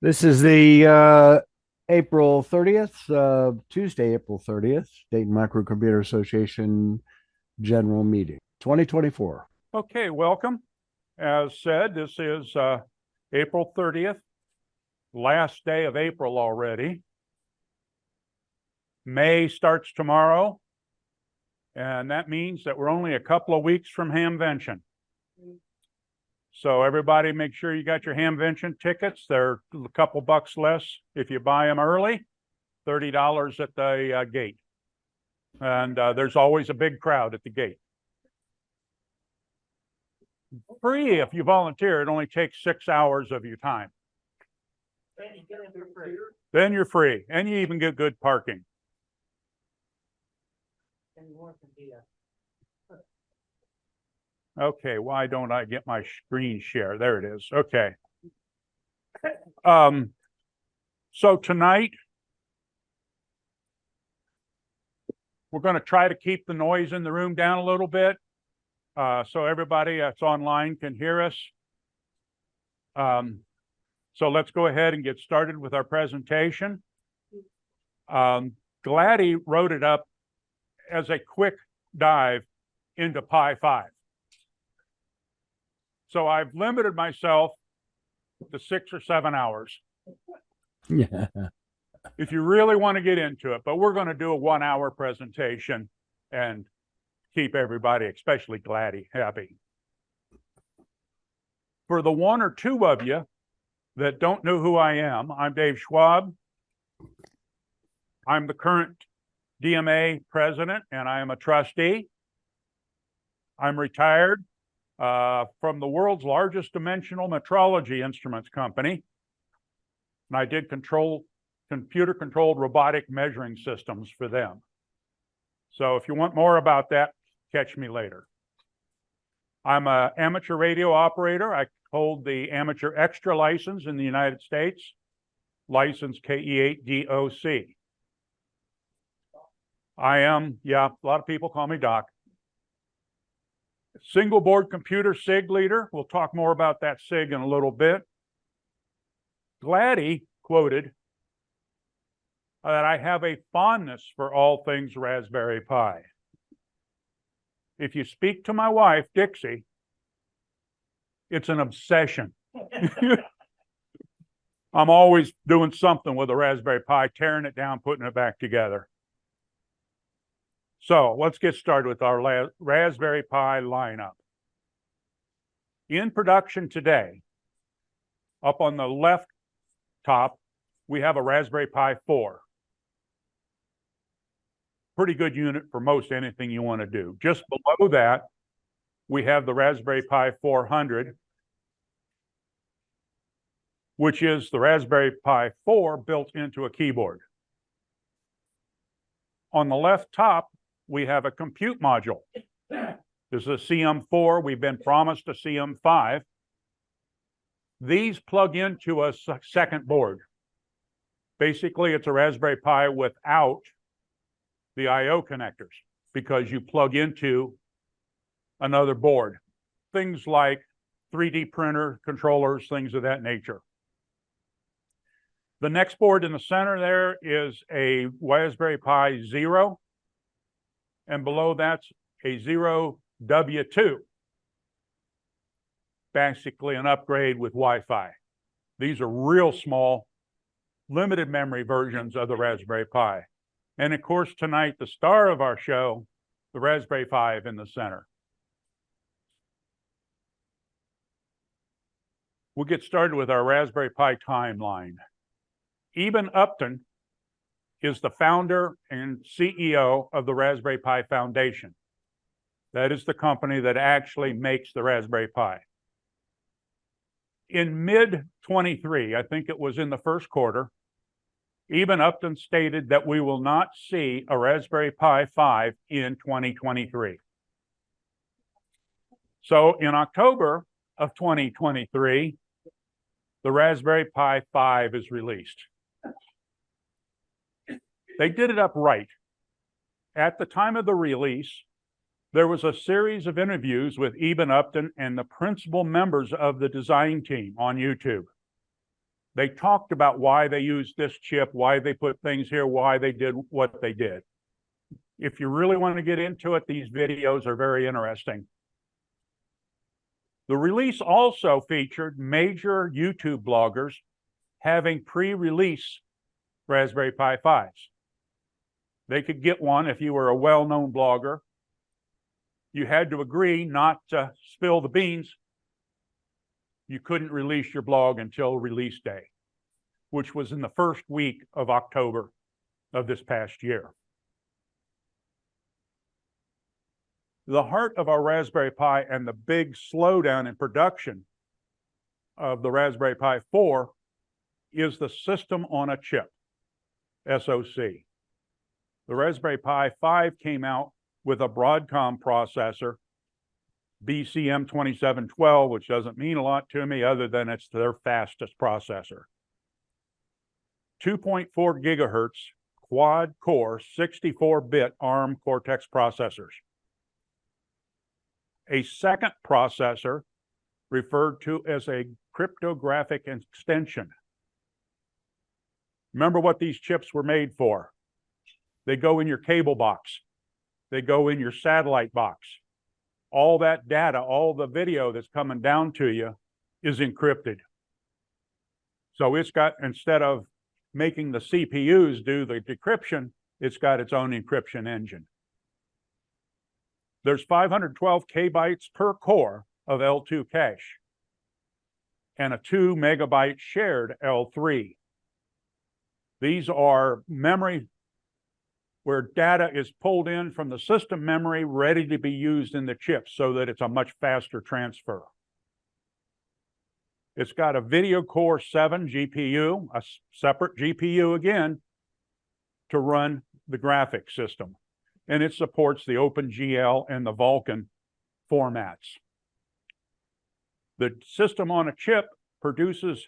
This is the April 30th, Tuesday, April 30th, Dayton Microcomputer Association General Meeting, 2024. Okay, welcome. As said, this is April 30th, last day of April already. May starts tomorrow, and that means that we're only a couple of weeks from Hamvention. So everybody make sure you got your Hamvention tickets. They're a couple bucks less if you buy them early, $30 at the gate. And there's always a big crowd at the gate. Free if you volunteer. It only takes 6 hours of your time. Then you're free, and you even get good parking. Okay, why don't I get my screen share? There it is. Okay. So tonight, we're going to try to keep the noise in the room down a little bit, so everybody that's online can hear us. So let's go ahead and get started with our presentation. Gladdy wrote it up as a quick dive into Pi 5. So I've limited myself to 6 or 7 hours. Yeah. If you really want to get into it, but we're going to do a 1-hour presentation and keep everybody, especially Gladdy, happy. For the 1 or 2 of you that don't know who I am, I'm Dave Schwab. I'm the current DMA president, and I am a trustee. I'm retired from the world's largest dimensional metrology instruments company. And I did computer-controlled robotic measuring systems for them. So if you want more about that, catch me later. I'm an amateur radio operator. I hold the amateur extra license in the United States, license KE8DOC. I am, a lot of people call me Doc. Single board computer SIG leader. We'll talk more about that SIG in a little bit. Gladdy quoted that I have a fondness for all things Raspberry Pi. If you speak to my wife, Dixie, it's an obsession. I'm always doing something with a Raspberry Pi, tearing it down, putting it back together. So let's get started with our Raspberry Pi lineup. In production today, up on the left top, we have a Raspberry Pi 4. Pretty good unit for most anything you want to do. Just below that, we have the Raspberry Pi 400, which is the Raspberry Pi 4 built into a keyboard. On the left top, we have a compute module. This is a CM4. We've been promised a CM5. These plug into a second board. Basically, it's a Raspberry Pi without the I/O connectors because you plug into another board. Things like 3D printer, controllers, things of that nature. The next board in the center there is a Raspberry Pi 0. And below that's a 0W2. Basically an upgrade with Wi-Fi. These are real small, limited memory versions of the Raspberry Pi. And of course, tonight, the star of our show, the Raspberry 5 in the center. We'll get started with our Raspberry Pi timeline. Eben Upton is the founder and CEO of the Raspberry Pi Foundation. That is the company that actually makes the Raspberry Pi. In mid-23, I think it was in the first quarter, Eben Upton stated that we will not see a Raspberry Pi 5 in 2023. So in October of 2023, the Raspberry Pi 5 is released. They did it up right. At the time of the release, there was a series of interviews with Eben Upton and the principal members of the design team on YouTube. They talked about why they used this chip, why they put things here, why they did what they did. If you really want to get into it, these videos are very interesting. The release also featured major YouTube bloggers having pre-release Raspberry Pi 5s. They could get one if you were a well-known blogger. You had to agree not to spill the beans. You couldn't release your blog until release day, which was in the first week of October of this past year. The heart of our Raspberry Pi and the big slowdown in production of the Raspberry Pi 4 is the system on a chip, SoC. The Raspberry Pi 5 came out with a Broadcom processor, BCM2712, which doesn't mean a lot to me other than it's their fastest processor. 2.4 gigahertz quad-core 64-bit ARM Cortex processors. A second processor referred to as a cryptographic extension. Remember what these chips were made for. They go in your cable box. They go in your satellite box. All that data, all the video that's coming down to you is encrypted. So it's got, instead of making the CPUs do the decryption, it's got its own encryption engine. There's 512 kbytes per core of L2 cache and a 2 megabyte shared L3. These are memory where data is pulled in from the system memory ready to be used in the chip so that it's a much faster transfer. It's got a Video Core 7 GPU, a separate GPU again, to run the graphics system. And it supports the OpenGL and the Vulkan formats. The system on a chip produces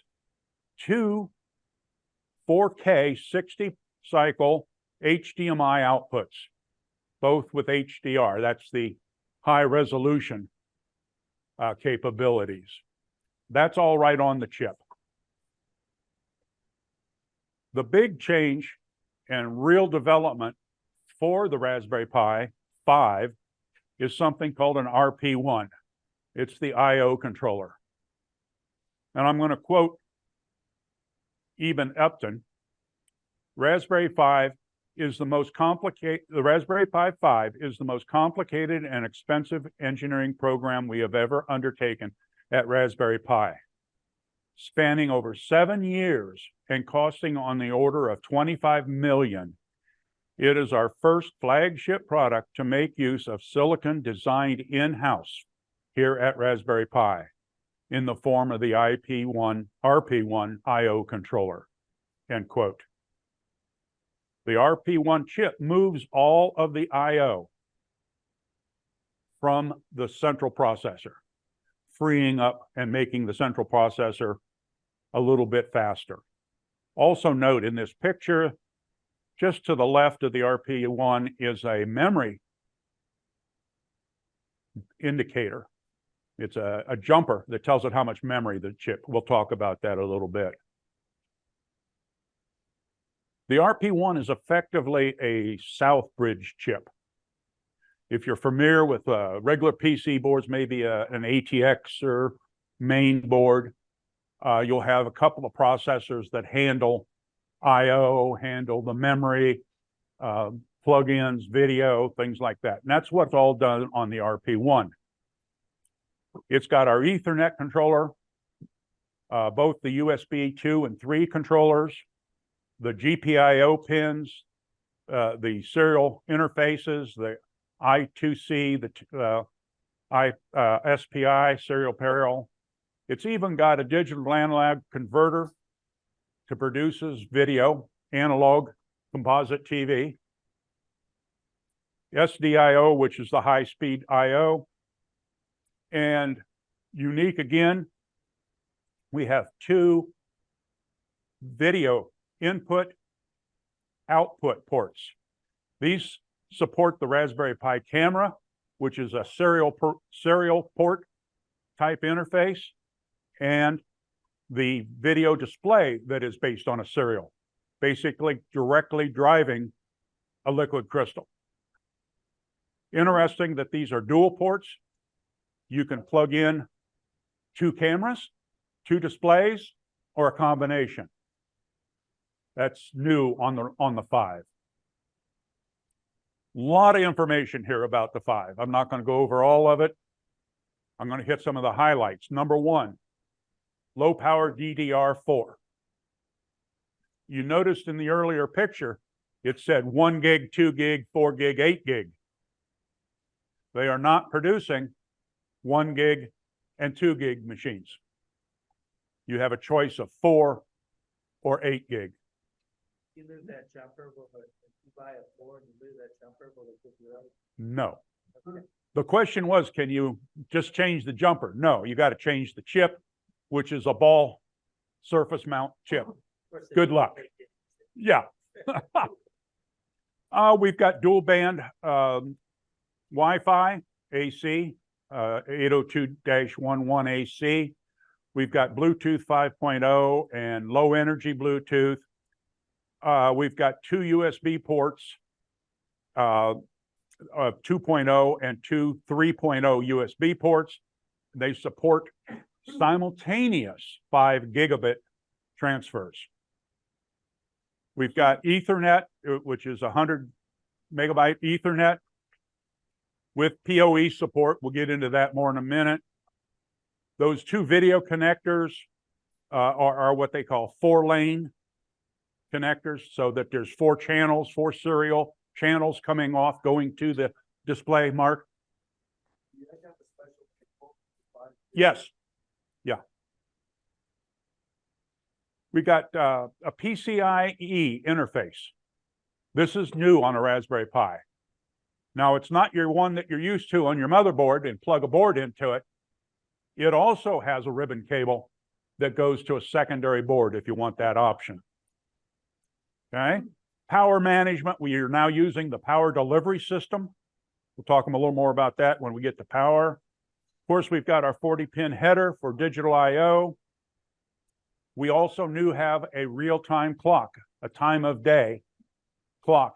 two 4K 60-cycle HDMI outputs, both with HDR. That's the high resolution capabilities. That's all right on the chip. The big change and real development for the Raspberry Pi 5 is something called an RP1. It's the I/O controller. And I'm going to quote Eben Upton. Raspberry Pi 5 is the most complicated and expensive engineering program we have ever undertaken at Raspberry Pi, spanning over 7 years and costing on the order of $25 million. It is our first flagship product to make use of silicon designed in-house here at Raspberry Pi in the form of the RP1 I/O controller, end quote. The RP1 chip moves all of the I/O from the central processor, freeing up and making the central processor a little bit faster. Also note in this picture, just to the left of the RP1 is a memory indicator. It's a jumper that tells it how much memory the chip. We'll talk about that a little bit. The RP1 is effectively a South Bridge chip. If you're familiar with regular PC boards, maybe an ATX or main board, you'll have a couple of processors that handle I/O, handle the memory, plugins, video, things like that. And that's what's all done on the RP1. It's got our Ethernet controller, both the USB 2 and 3 controllers, the GPIO pins, the serial interfaces, the I2C, the SPI, serial parallel. It's even got a digital analog converter to produces video, analog, composite TV, SDIO, which is the high-speed I/O, and unique again, we have two video input output ports. These support the Raspberry Pi camera, which is a serial port type interface, and the video display that is based on a serial, basically directly driving a liquid crystal. Interesting that these are dual ports. You can plug in 2 cameras, 2 displays, or a combination. That's new on the 5. A lot of information here about the 5. I'm not going to go over all of it. I'm going to hit some of the highlights. Number 1, low power DDR4. You noticed in the earlier picture, it said 1 gig, 2 gig, 4 gig, 8 gig. They are not producing 1 gig and 2 gig machines. You have a choice of 4 or 8 gig. You lose that jumper, if you buy a 4 and you lose that jumper, will it give you out? No. Okay. The question was, can you just change the jumper? No, you got to change the chip, which is a ball surface mount chip. Good luck. Yeah. We've got dual band Wi-Fi AC, 802.11 AC. We've got Bluetooth 5.0 and low energy Bluetooth. We've got 2 USB ports, 2.0 and 2 3.0 USB ports. They support simultaneous 5 gigabit transfers. We've got Ethernet, which is 100 megabyte Ethernet with PoE support. We'll get into that more in a minute. Those 2 video connectors are what they call 4-lane connectors, so that there's 4 channels, 4 serial channels coming off, going to the display. Mark? Yes. Yeah. We got a PCIe interface. This is new on a Raspberry Pi. Now, it's not your one that you're used to on your motherboard and plug a board into it. It also has a ribbon cable that goes to a secondary board if you want that option. Okay. Power management, we are now using the power delivery system. We'll talk a little more about that when we get to power. Of course, we've got our 40-pin header for digital I/O. We also have a real-time clock, a time of day clock.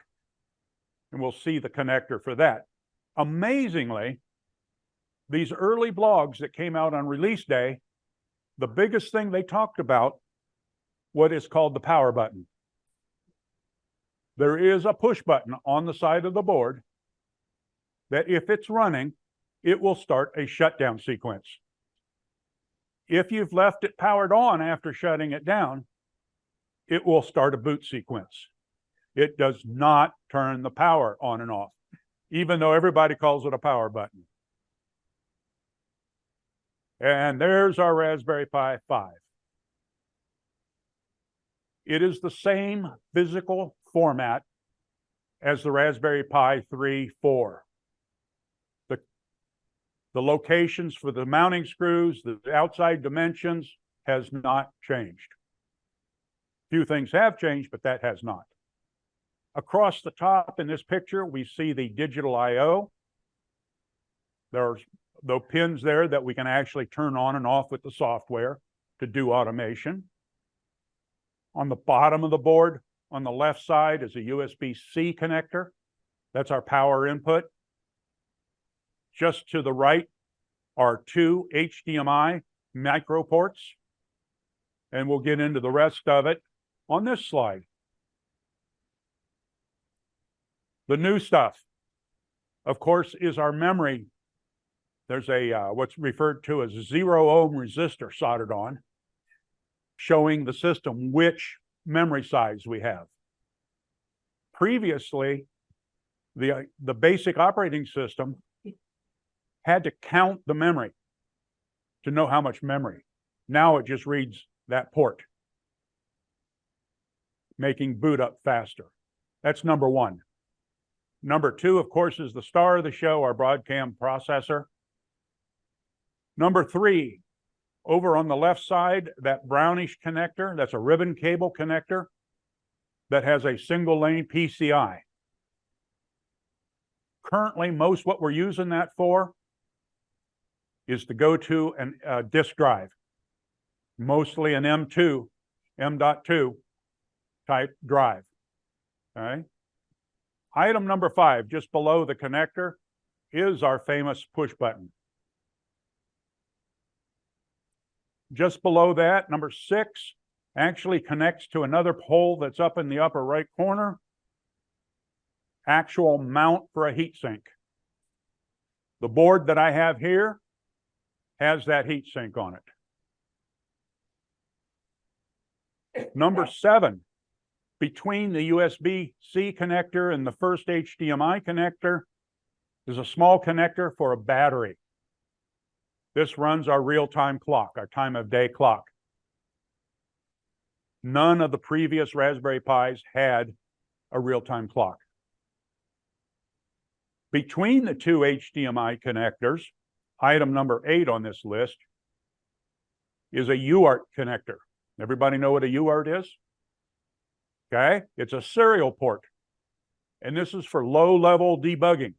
And we'll see the connector for that. Amazingly, these early blogs that came out on release day, the biggest thing they talked about, what is called the power button. There is a push button on the side of the board that if it's running, it will start a shutdown sequence. If you've left it powered on after shutting it down, it will start a boot sequence. It does not turn the power on and off, even though everybody calls it a power button. And there's our Raspberry Pi 5. It is the same physical format as the Raspberry Pi 3, 4. The locations for the mounting screws, the outside dimensions has not changed. Few things have changed, but that has not. Across the top in this picture, we see the digital I/O. There's the pins there that we can actually turn on and off with the software to do automation. On the bottom of the board, on the left side, is a USB-C connector. That's our power input. Just to the right are 2 HDMI micro ports. And we'll get into the rest of it on this slide. The new stuff, of course, is our memory. There's a what's referred to as a 0-ohm resistor soldered on, showing the system which memory size we have. Previously, the basic operating system had to count the memory to know how much memory. Now it just reads that port, making boot up faster. That's number 1. Number 2, of course, is the star of the show, our Broadcom processor. Number 3, over on the left side, that brownish connector, that's a ribbon cable connector that has a single lane PCI. Currently, most what we're using that for is to go to a disk drive. mostly an M.2 type drive. Okay. Item number 5, just below the connector, is our famous push button. Just below that, number 6 actually connects to another pole that's up in the upper right corner. Actual mount for a heatsink. The board that I have here has that heatsink on it. Number 7, between the USB-C connector and the first HDMI connector is a small connector for a battery. This runs our real-time clock, our time of day clock. None of the previous Raspberry Pis had a real-time clock. Between the 2 HDMI connectors, item number 8 on this list is a UART connector. Everybody know what a UART is? Okay, it's a serial port. And this is for low-level debugging.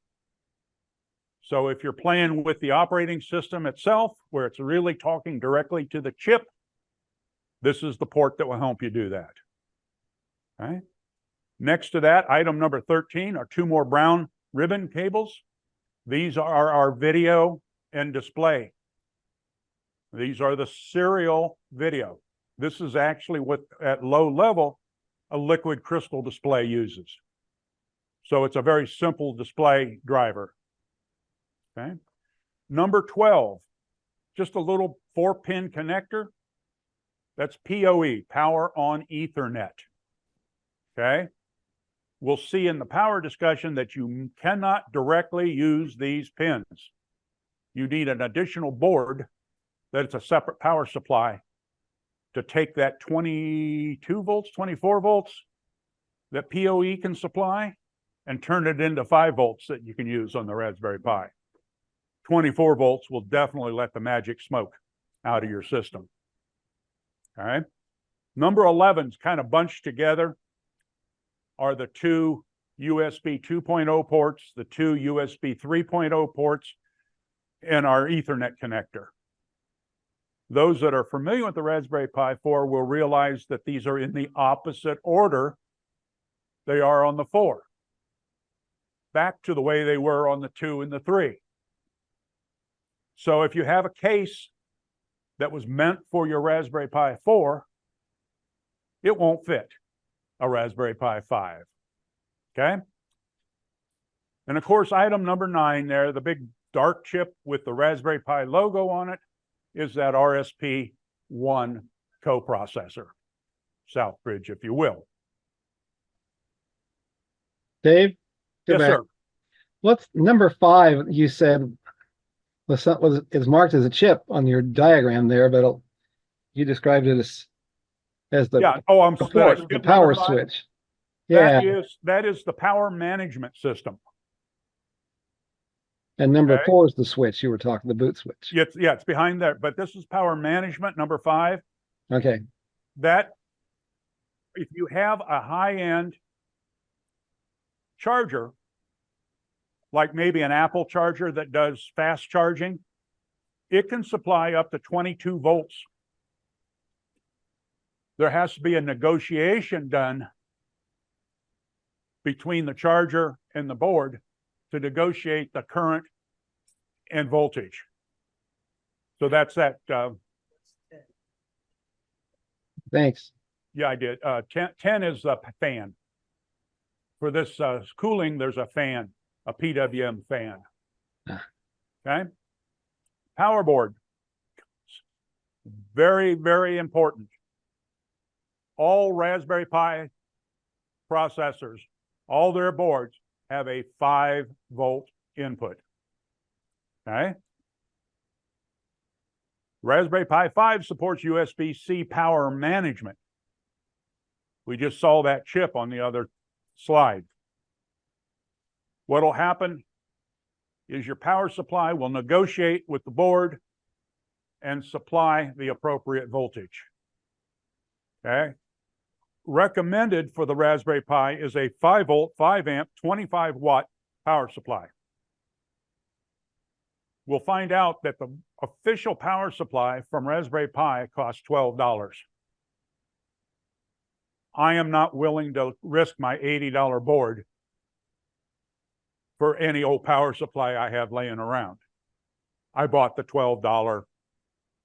So if you're playing with the operating system itself, where it's really talking directly to the chip, this is the port that will help you do that. Okay. Next to that, item number 13 are 2 more brown ribbon cables. These are our video and display. These are the serial video. This is actually what, at low level, a liquid crystal display uses. So it's a very simple display driver. Okay. Number 12, just a little 4-pin connector. That's PoE, Power on Ethernet. Okay. We'll see in the power discussion that you cannot directly use these pins. You need an additional board that's a separate power supply to take that 22 volts, 24 volts that PoE can supply and turn it into 5 volts that you can use on the Raspberry Pi. 24 volts will definitely let the magic smoke out of your system. All right. Number 11's kind of bunched together are the 2 USB 2.0 ports, the 2 USB 3.0 ports, and our Ethernet connector. Those that are familiar with the Raspberry Pi 4 will realize that these are in the opposite order they are on the 4. Back to the way they were on the 2 and the 3. So if you have a case that was meant for your Raspberry Pi 4, it won't fit a Raspberry Pi 5. Okay? And of course, item number 9 there, the big dark chip with the Raspberry Pi logo on it, is that RSP1 coprocessor, Southbridge, if you will. Dave? Yes, back. sir. What's number 5? You said is marked as a chip on your diagram there, but you described it as the Yeah. Oh, I'm port, sorry. the power switch. Yeah. That is the power management system. And number Okay. 4 is the switch you were talking, the boot switch. It's behind there, but this is power management, number 5. Okay. That if you have a high-end charger, like maybe an Apple charger that does fast charging, it can supply up to 22 volts. There has to be a negotiation done between the charger and the board to negotiate the current and voltage. So that's that. Thanks. Yeah, I did. 10 is the fan. For this cooling, there's a fan, a PWM fan. Okay. Power board. Very, very important. All Raspberry Pi processors, all their boards have a 5-volt input. Okay. Raspberry Pi 5 supports USB-C power management. We just saw that chip on the other slide. What will happen is your power supply will negotiate with the board and supply the appropriate voltage. Okay. Recommended for the Raspberry Pi is a 5-volt, 5-amp, 25-watt power supply. We'll find out that official power supply from Raspberry Pi costs $12. I am not willing to risk my $80 board for any old power supply I have laying around. I bought the $12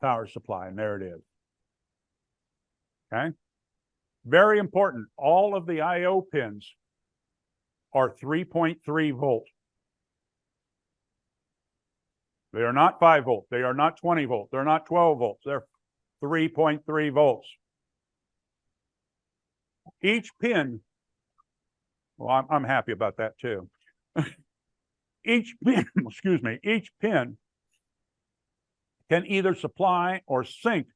power supply, and there it is. Okay? Very important. All of the I/O pins are 3.3 volt. They are not 5 volt. They are not 20 volt. They're not 12 volts. They're 3.3 volts. Each pin, well, I'm happy about that too. Each pin, excuse me, each pin can either supply or sink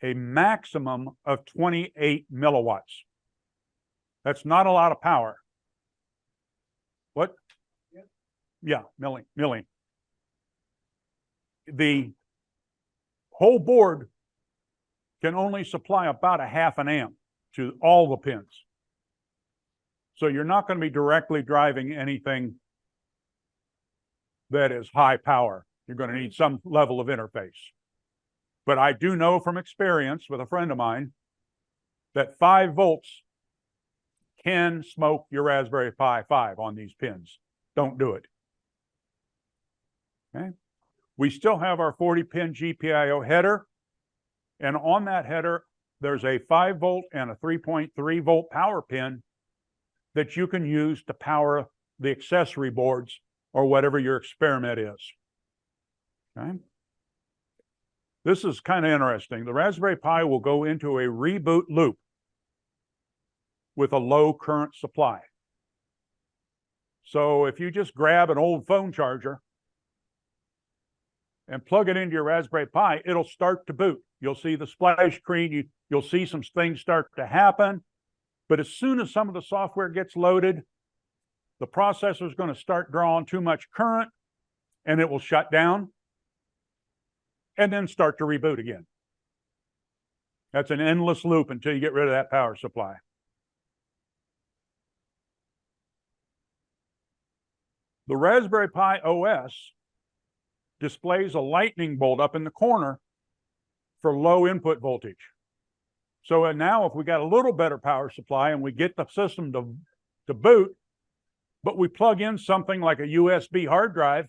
a maximum of 28 milliwatts. That's not a lot of power. What? Yeah, milli. The whole board can only supply about a half an amp to all the pins. So you're not going to be directly driving anything that is high power. You're going to need some level of interface. But I do know from experience with a friend of mine that 5 volts can smoke your Raspberry Pi 5 on these pins. Don't do it. Okay. We still have our 40-pin GPIO header. And on that header, there's a 5 volt and a 3.3 volt power pin that you can use to power the accessory boards or whatever your experiment is. Okay. This is kind of interesting. The Raspberry Pi will go into a reboot loop with a low current supply. So if you just grab an old phone charger and plug it into your Raspberry Pi, it'll start to boot. You'll see the splash screen. You'll see some things start to happen. But as soon as some of the software gets loaded, the processor is going to start drawing too much current, and it will shut down and then start to reboot again. That's an endless loop until you get rid of that power supply. The Raspberry Pi OS displays a lightning bolt up in the corner for low input voltage. So now if we got a little better power supply and we get the system to boot, but we plug in something like a USB hard drive,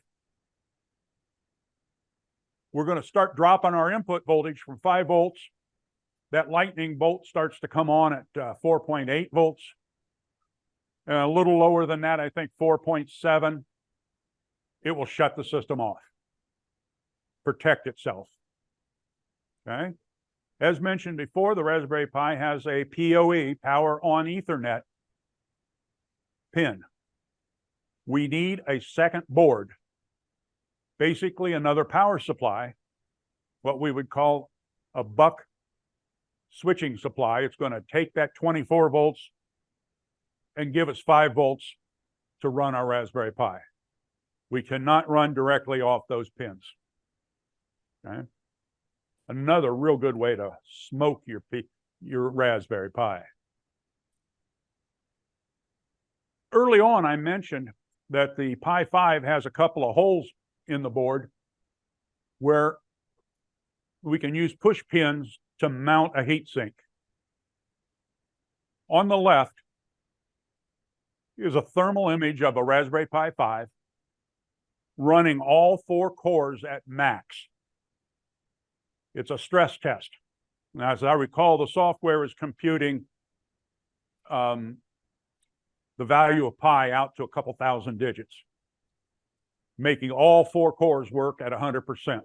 we're going to start dropping our input voltage from 5 volts. That lightning bolt starts to come on at 4.8 volts. And a little lower than that, I think 4.7. It will shut the system off, protect itself. Okay. As mentioned before, the Raspberry Pi has a PoE, Power on Ethernet pin. We need a second board, basically another power supply, what we would call a buck switching supply. It's going to take that 24 volts and give us 5 volts to run our Raspberry Pi. We cannot run directly off those pins. Okay. Another real good way to smoke your Raspberry Pi. Early on, I mentioned that the Pi 5 has a couple of holes in the board where we can use push pins to mount a heatsink. On the left is a thermal image of a Raspberry Pi 5 running all 4 cores at max. It's a stress test. Now, as I recall, the software is computing the value of pi out to a couple thousand digits, making all 4 cores work at 100%.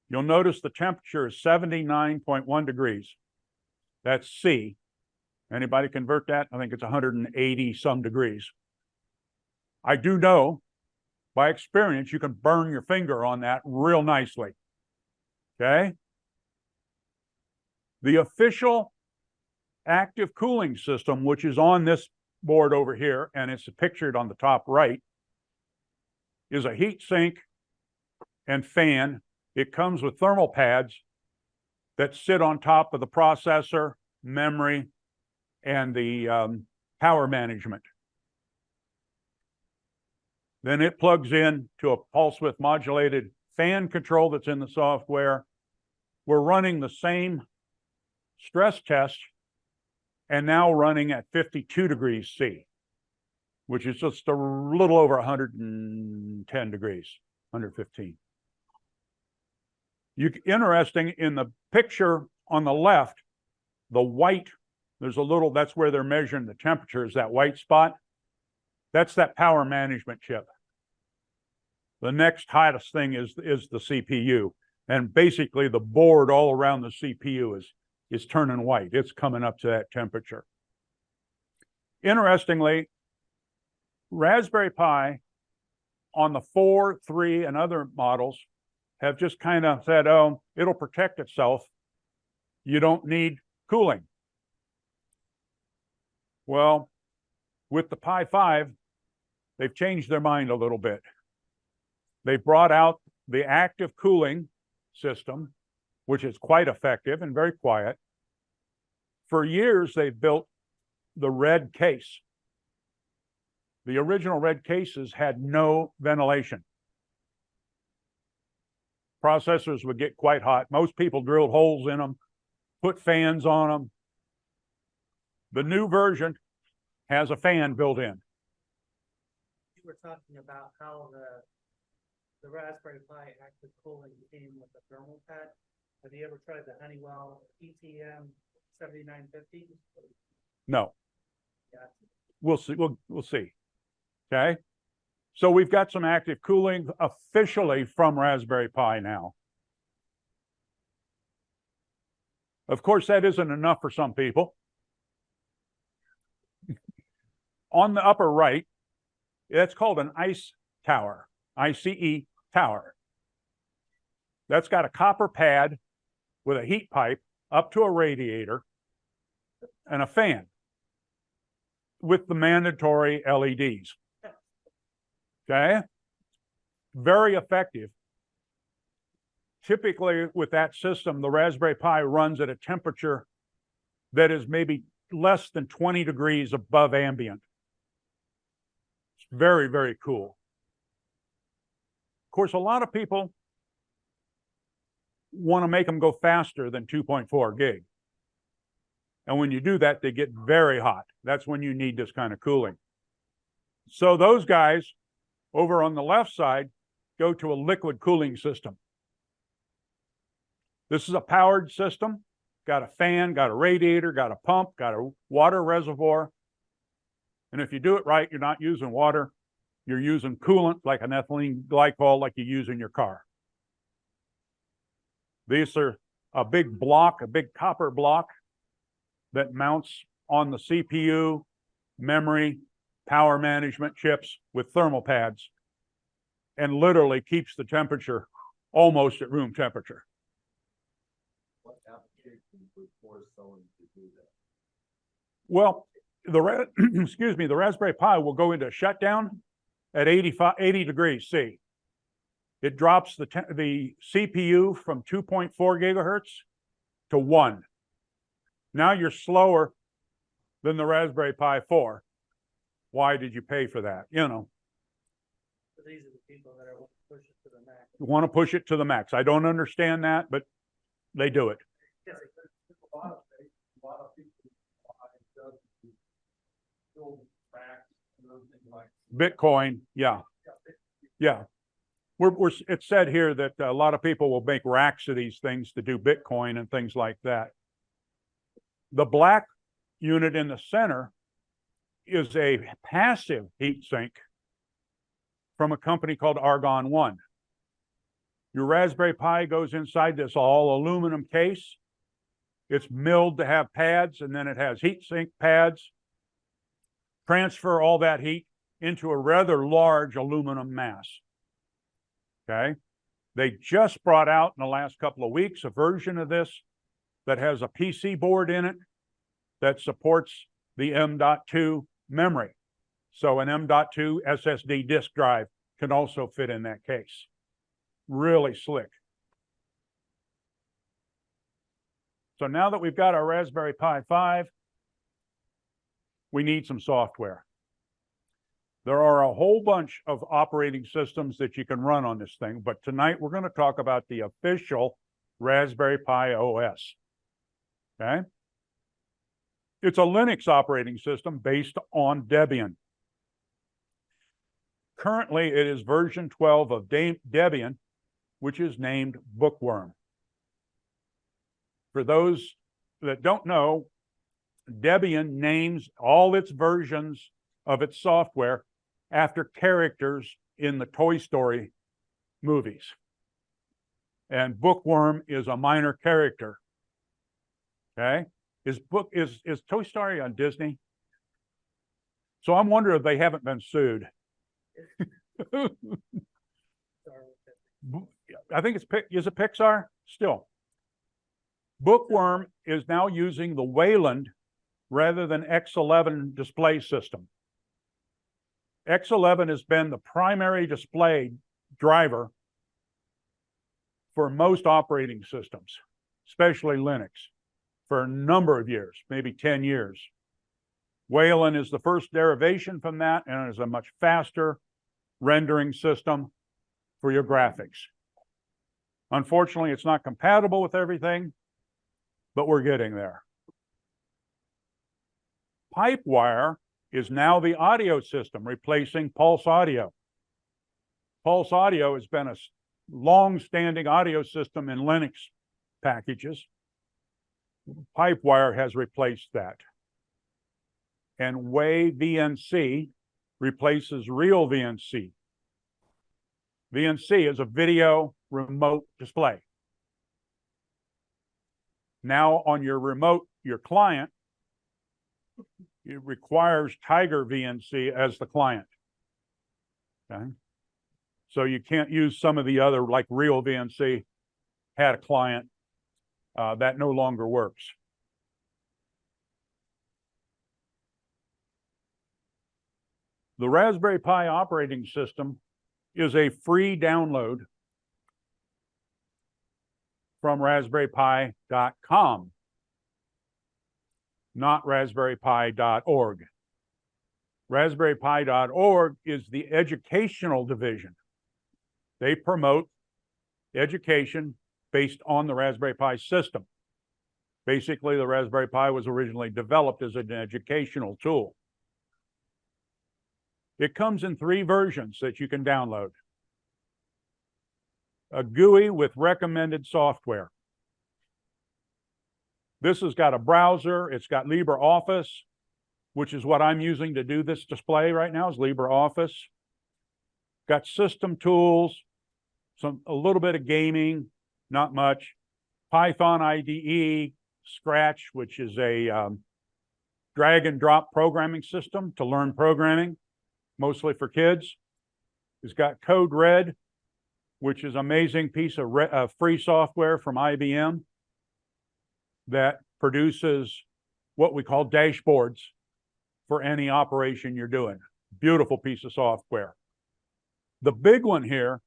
You'll notice the temperature is 79.1 degrees. That's C. Anybody convert that? I think it's 180 some degrees. I do know by experience you can burn your finger on that real nicely. Okay? The official active cooling system, which is on this board over here, and it's pictured on the top right, is a heat sink and fan. It comes with thermal pads that sit on top of the processor, memory, and the power management. Then it plugs in to a pulse width modulated fan control that's in the software. We're running the same stress test and now running at 52 degrees C, which is just a little over 110 degrees, 115. Interesting, in the picture on the left, the white, there's a little, that's where they're measuring the temperature, is that white spot. That's that power management chip. The next hottest thing is the CPU. And basically the board all around the CPU is turning white. It's coming up to that temperature. Interestingly, Raspberry Pi on the 4, 3, and other models have just kind of said, oh, it'll protect itself. You don't need cooling. Well, with the Pi 5, they've changed their mind a little bit. They brought out the active cooling system, which is quite effective and very quiet. For years, they've built the red case. The original red cases had no ventilation. Processors would get quite hot. Most people drilled holes in them, put fans on them. The new version has a fan built in. You were talking about how the Raspberry Pi active cooling came with a thermal pad. Have you ever tried the Honeywell ETM 7950? No. Yeah. We'll see. We'll see. Okay. So we've got some active cooling officially from Raspberry Pi now. Of course, that isn't enough for some people. On the upper right, that's called an ICE tower, ICE tower. That's got a copper pad with a heat pipe up to a radiator and a fan with the mandatory LEDs. Okay? Very effective. Typically, with that system, the Raspberry Pi runs at a temperature that is maybe less than 20 degrees above ambient. It's very, very cool. Of course, a lot of people want to make them go faster than 2.4 gig. And when you do that, they get very hot. That's when you need this kind of cooling. So those guys over on the left side go to a liquid cooling system. This is a powered system, got a fan, got a radiator, got a pump, got a water reservoir. And if you do it right, you're not using water, you're using coolant like an ethylene glycol like you use in your car. These are a big block, a big copper block that mounts on the CPU, memory, power management chips with thermal pads, and literally keeps the temperature almost at room temperature. What application would force someone to do that? Well, excuse me, the Raspberry Pi will go into shutdown at 80 degrees C. It drops the CPU from 2.4 gigahertz to 1. Now you're slower than the Raspberry Pi 4. Why did you pay for that? You know. So these are the people that want to push it to the max. Want to push it to the max. I don't understand that, but they do it. Yes. A lot of people build racks and other things like Bitcoin, yeah. Yeah. It's said here that a lot of people will make racks of these things to do Bitcoin and things like that. The black unit in the center is a passive heat sink from a company called Argon One. Your Raspberry Pi goes inside this all aluminum case. It's milled to have pads, and then it has heat sink pads. Transfer all that heat into a rather large aluminum mass. Okay. They just brought out in the last couple of weeks a version of this that has a PC board in it that supports the M.2 memory. So an M.2 SSD disk drive can also fit in that case. Really slick. So now that we've got our Raspberry Pi 5, we need some software. There are a whole bunch of operating systems that you can run on this thing, but tonight we're going to talk about the official Raspberry Pi OS. Okay? It's a Linux operating system based on Debian. Currently, it is version 12 of Debian, which is named Bookworm. For those that don't know, Debian names all its versions of its software after characters in the Toy Story movies. And Bookworm is a minor character. Okay? Is Toy Story on Disney? So I'm wondering if they haven't been sued. I think is it Pixar? Still. Bookworm is now using the Wayland rather than X11 display system. X11 has been the primary display driver for most operating systems, especially Linux, for a number of years, maybe 10 years. Wayland is the first derivation from that and is a much faster rendering system for your graphics. Unfortunately, it's not compatible with everything, but we're getting there. Pipewire is now the audio system, replacing Pulse Audio. Pulse Audio has been a long-standing audio system in Linux packages. Pipewire has replaced that. And WaveVNC replaces Real VNC. VNC is a video remote display. Now on your remote, your client, it requires Tiger VNC as the client. Okay? So you can't use some of the other, like Real VNC had a client that no longer works. The Raspberry Pi operating system is a free download from raspberrypi.com, not raspberrypi.org. Raspberrypi.org is the educational division. They promote education based on the Raspberry Pi system. Basically, the Raspberry Pi was originally developed as an educational tool. It comes in 3 versions that you can download. A GUI with recommended software. This has got a browser. It's got LibreOffice, which is what I'm using to do this display right now, is LibreOffice. Got system tools, a little bit of gaming, not much. Python IDE, Scratch, which is a drag and drop programming system to learn programming, mostly for kids. It's got Code Red, which is an amazing piece of free software from IBM that produces what we call dashboards for any operation you're doing. Beautiful piece of software. The big one here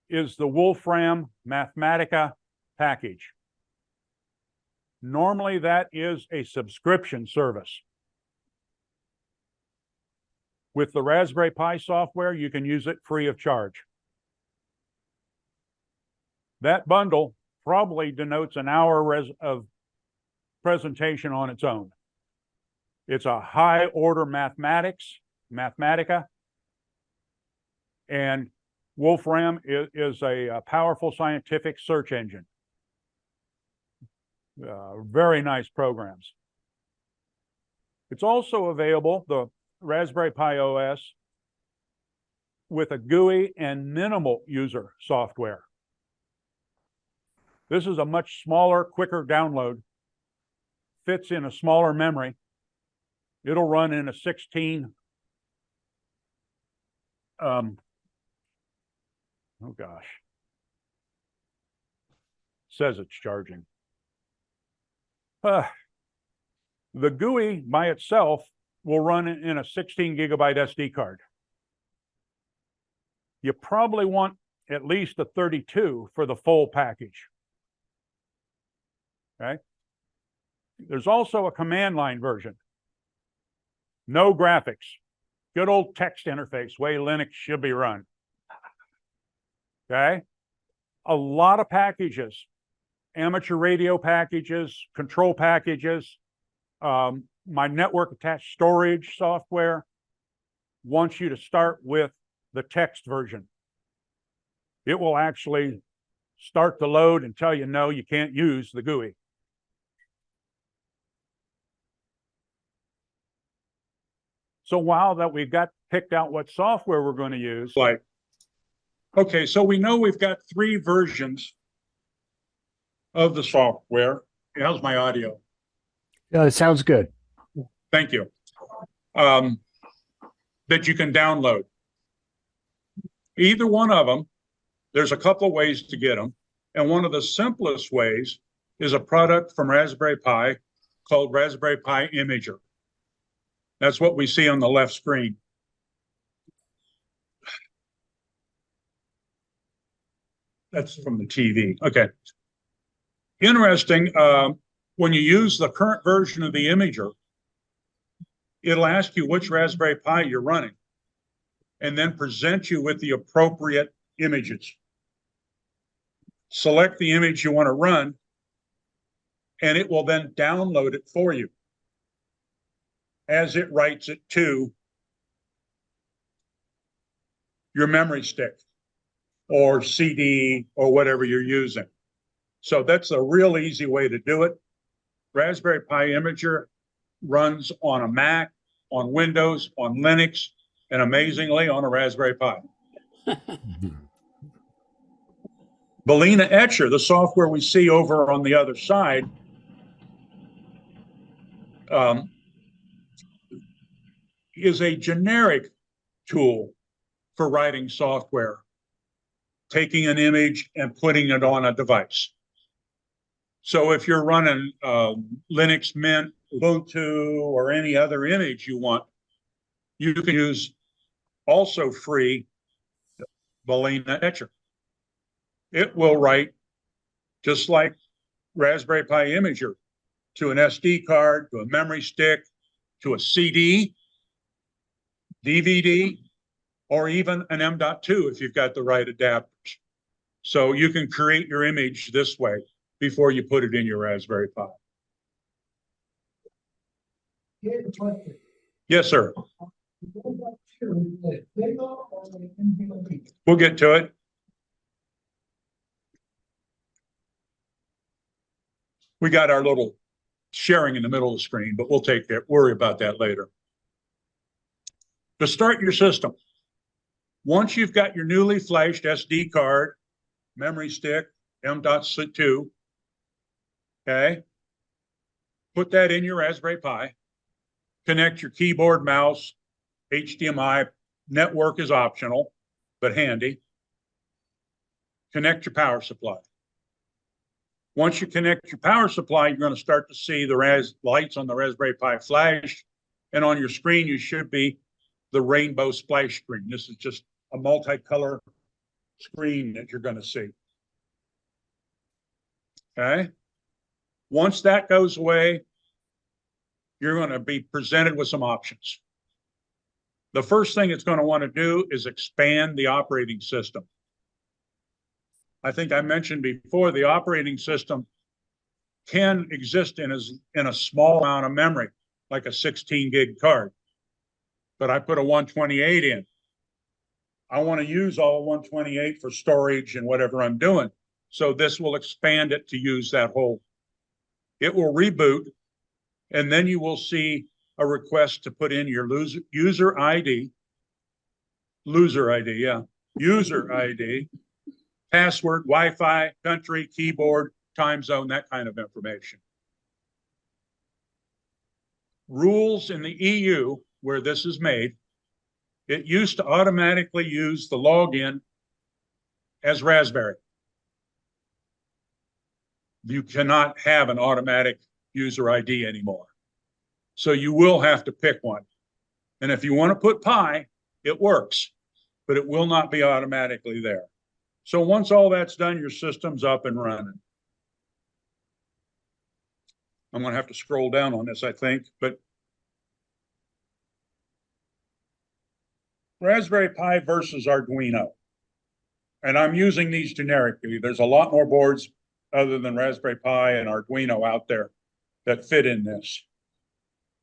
is the Wolfram Mathematica package. Normally, that is a subscription service. With the Raspberry Pi software, you can use it free of charge. That bundle probably denotes an hour of presentation on its own. It's a high-order Mathematica, and Wolfram is a powerful scientific search engine. Very nice programs. It's also available, the Raspberry Pi OS, with a GUI and minimal user software. This is a much smaller, quicker download. Fits in a smaller memory. It'll run in a 16. Oh gosh. Says it's charging. The GUI by itself will run in a 16 gigabyte SD card. You probably want at least a 32 for the full package. Okay. There's also a command line version. No graphics, Good old text interface, way Linux should be run. Okay? A lot of packages, amateur radio packages, control packages, my network attached storage software wants you to start with the text version. It will actually start the load and tell you, no, you can't use the GUI. So while that we've got picked out what software we're going to use, like, okay, so we know we've got 3 versions of the software. How's my audio? Yeah, it sounds good. Thank you. That you can download. Either one of them, there's a couple of ways to get them. And one of the simplest ways is a product from Raspberry Pi called Raspberry Pi Imager. That's what we see on the left screen. That's from the TV. Okay. Interesting. When you use the current version of the Imager, it'll ask you which Raspberry Pi you're running and then present you with the appropriate images. Select the image you want to run, and it will then download it for you as it writes it to your memory stick or CD or whatever you're using. So that's a real easy way to do it. Raspberry Pi Imager runs on a Mac, on Windows, on Linux, and amazingly on a Raspberry Pi. Balena Etcher, the software we see over on the other side, is a generic tool for writing software, taking an image and putting it on a device. So if you're running Linux Mint, Ubuntu, or any other image you want, you can use also free Balena Etcher. It will write just like Raspberry Pi Imager to an SD card, to a memory stick, to a CD, DVD, or even an M.2 if you've got the right adapters. So you can create your image this way before you put it in your Raspberry Pi. Yes, sir. We'll get to it. We got our little sharing in the middle of the screen, but we'll take that, worry about that later. To start your system, once you've got your newly flashed SD card, memory stick, M.2, okay, put that in your Raspberry Pi, connect your keyboard, mouse, HDMI, network is optional, but handy. Connect your power supply. Once you connect your power supply, you're going to start to see the lights on the Raspberry Pi flash, and on your screen, you should be the rainbow splash screen. This is just a multicolor screen that you're going to see. Okay. Once that goes away, you're going to be presented with some options. The first thing it's going to want to do is expand the operating system. I think I mentioned before, the operating system can exist in a small amount of memory, like a 16 gig card. But I put a 128 in. I want to use all 128 for storage and whatever I'm doing. So this will expand it to use that whole. It will reboot, and then you will see a request to put in your user ID, password, Wi-Fi, country, keyboard, time zone, that kind of information. Rules in the EU, where this is made, it used to automatically use the login as Raspberry. You cannot have an automatic user ID anymore. So you will have to pick one. And if you want to put Pi, it works, but it will not be automatically there. So once all that's done, your system's up and running. I'm going to have to scroll down on this, I think, but Raspberry Pi versus Arduino. And I'm using these generically. There's a lot more boards other than Raspberry Pi and Arduino out there that fit in this.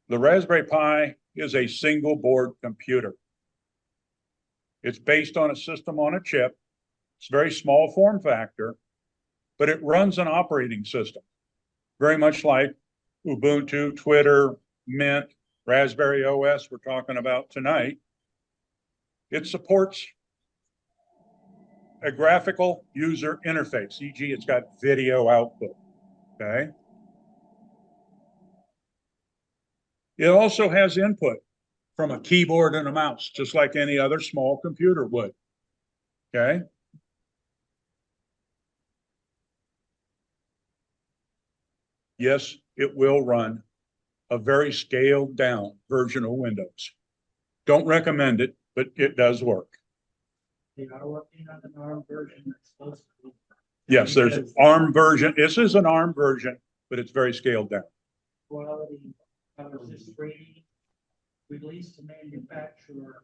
The Raspberry Pi is a single board computer. It's based on a system on a chip. It's very small form factor, but it runs an operating system, very much like Ubuntu, Twitter, Mint, Raspberry OS we're talking about tonight. It supports a graphical user interface, e.g. it's got video output, okay? It also has input from a keyboard and a mouse, just like any other small computer would, okay? Yes, it will run a very scaled down version of Windows. Don't recommend it, but it does work. They are working on an ARM version that's supposed to be. Yes, there's an ARM version. This is an ARM version, but it's very scaled down. Quality, I was just reading, released to manufacturer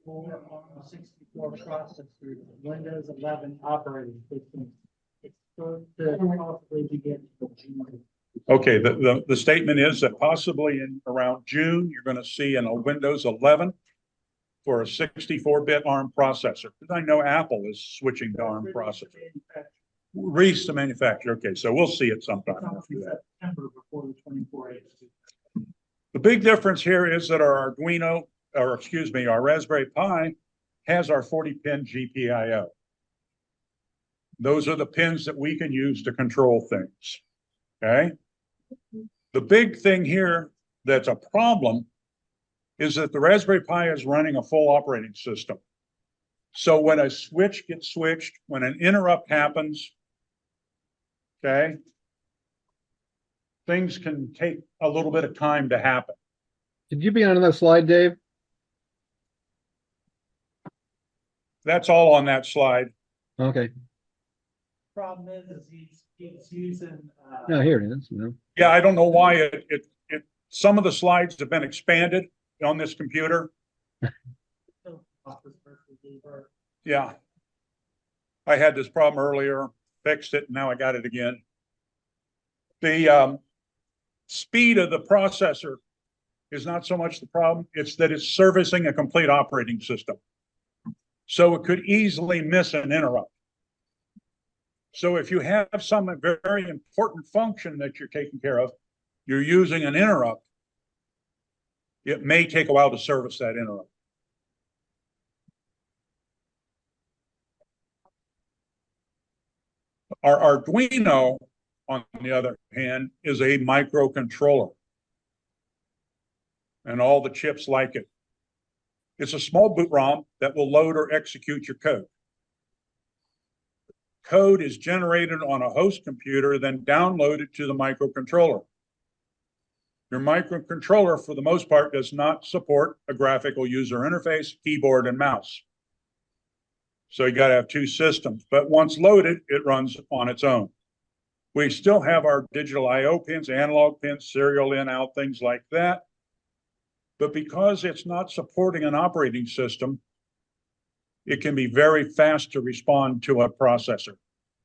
for ARM 64 processors, Windows 11 operating system. It's supposed to possibly begin in June. Okay, the statement is that possibly in around June, you're going to see in a Windows 11 for a 64-bit ARM processor. Because I know Apple is switching to ARM processor. Release to manufacture. Okay, so we'll see it sometime after that. September before the 24 The big difference here is that our Arduino, or excuse me, our Raspberry Pi has our 40-pin GPIO. Those are the pins that we can use to control things, okay? The big thing here that's a problem is that the Raspberry Pi is running a full operating system. So when a switch gets switched, when an interrupt happens, okay, things can take a little bit of time to happen. Did you be on another slide, Dave? That's all on that slide. Okay. Problem is he's using. No, here it is. No. Yeah, I don't know why some of the slides have been expanded on this computer. Yeah. I had this problem earlier, fixed it, and now I got it again. The speed of the processor is not so much the problem, it's that it's servicing a complete operating system. So it could easily miss an interrupt. So if you have some very important function that you're taking care of, you're using an interrupt, it may take a while to service that interrupt. Our Arduino, on the other hand, is a microcontroller. And all the chips like it. It's a small boot ROM that will load or execute your code. Code is generated on a host computer, then downloaded to the microcontroller. Your microcontroller, for the most part, does not support a graphical user interface, keyboard, and mouse. So you got to have two systems, but once loaded, it runs on its own. We still have our digital I/O pins, analog pins, serial in, out, things like that. But because it's not supporting an operating system, it can be very fast to respond to a processor,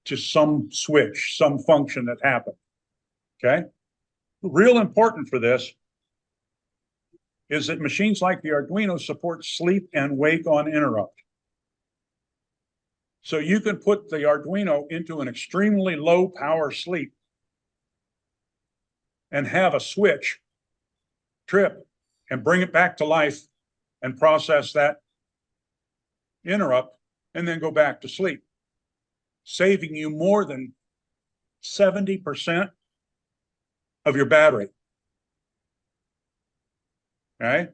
to some switch, some function that happened, okay? Real important for this is that machines like the Arduino support sleep and wake on interrupt. So you can put the Arduino into an extremely low power sleep and have a switch trip and bring it back to life and process that interrupt and then go back to sleep, saving you more than 70% of your battery. Okay.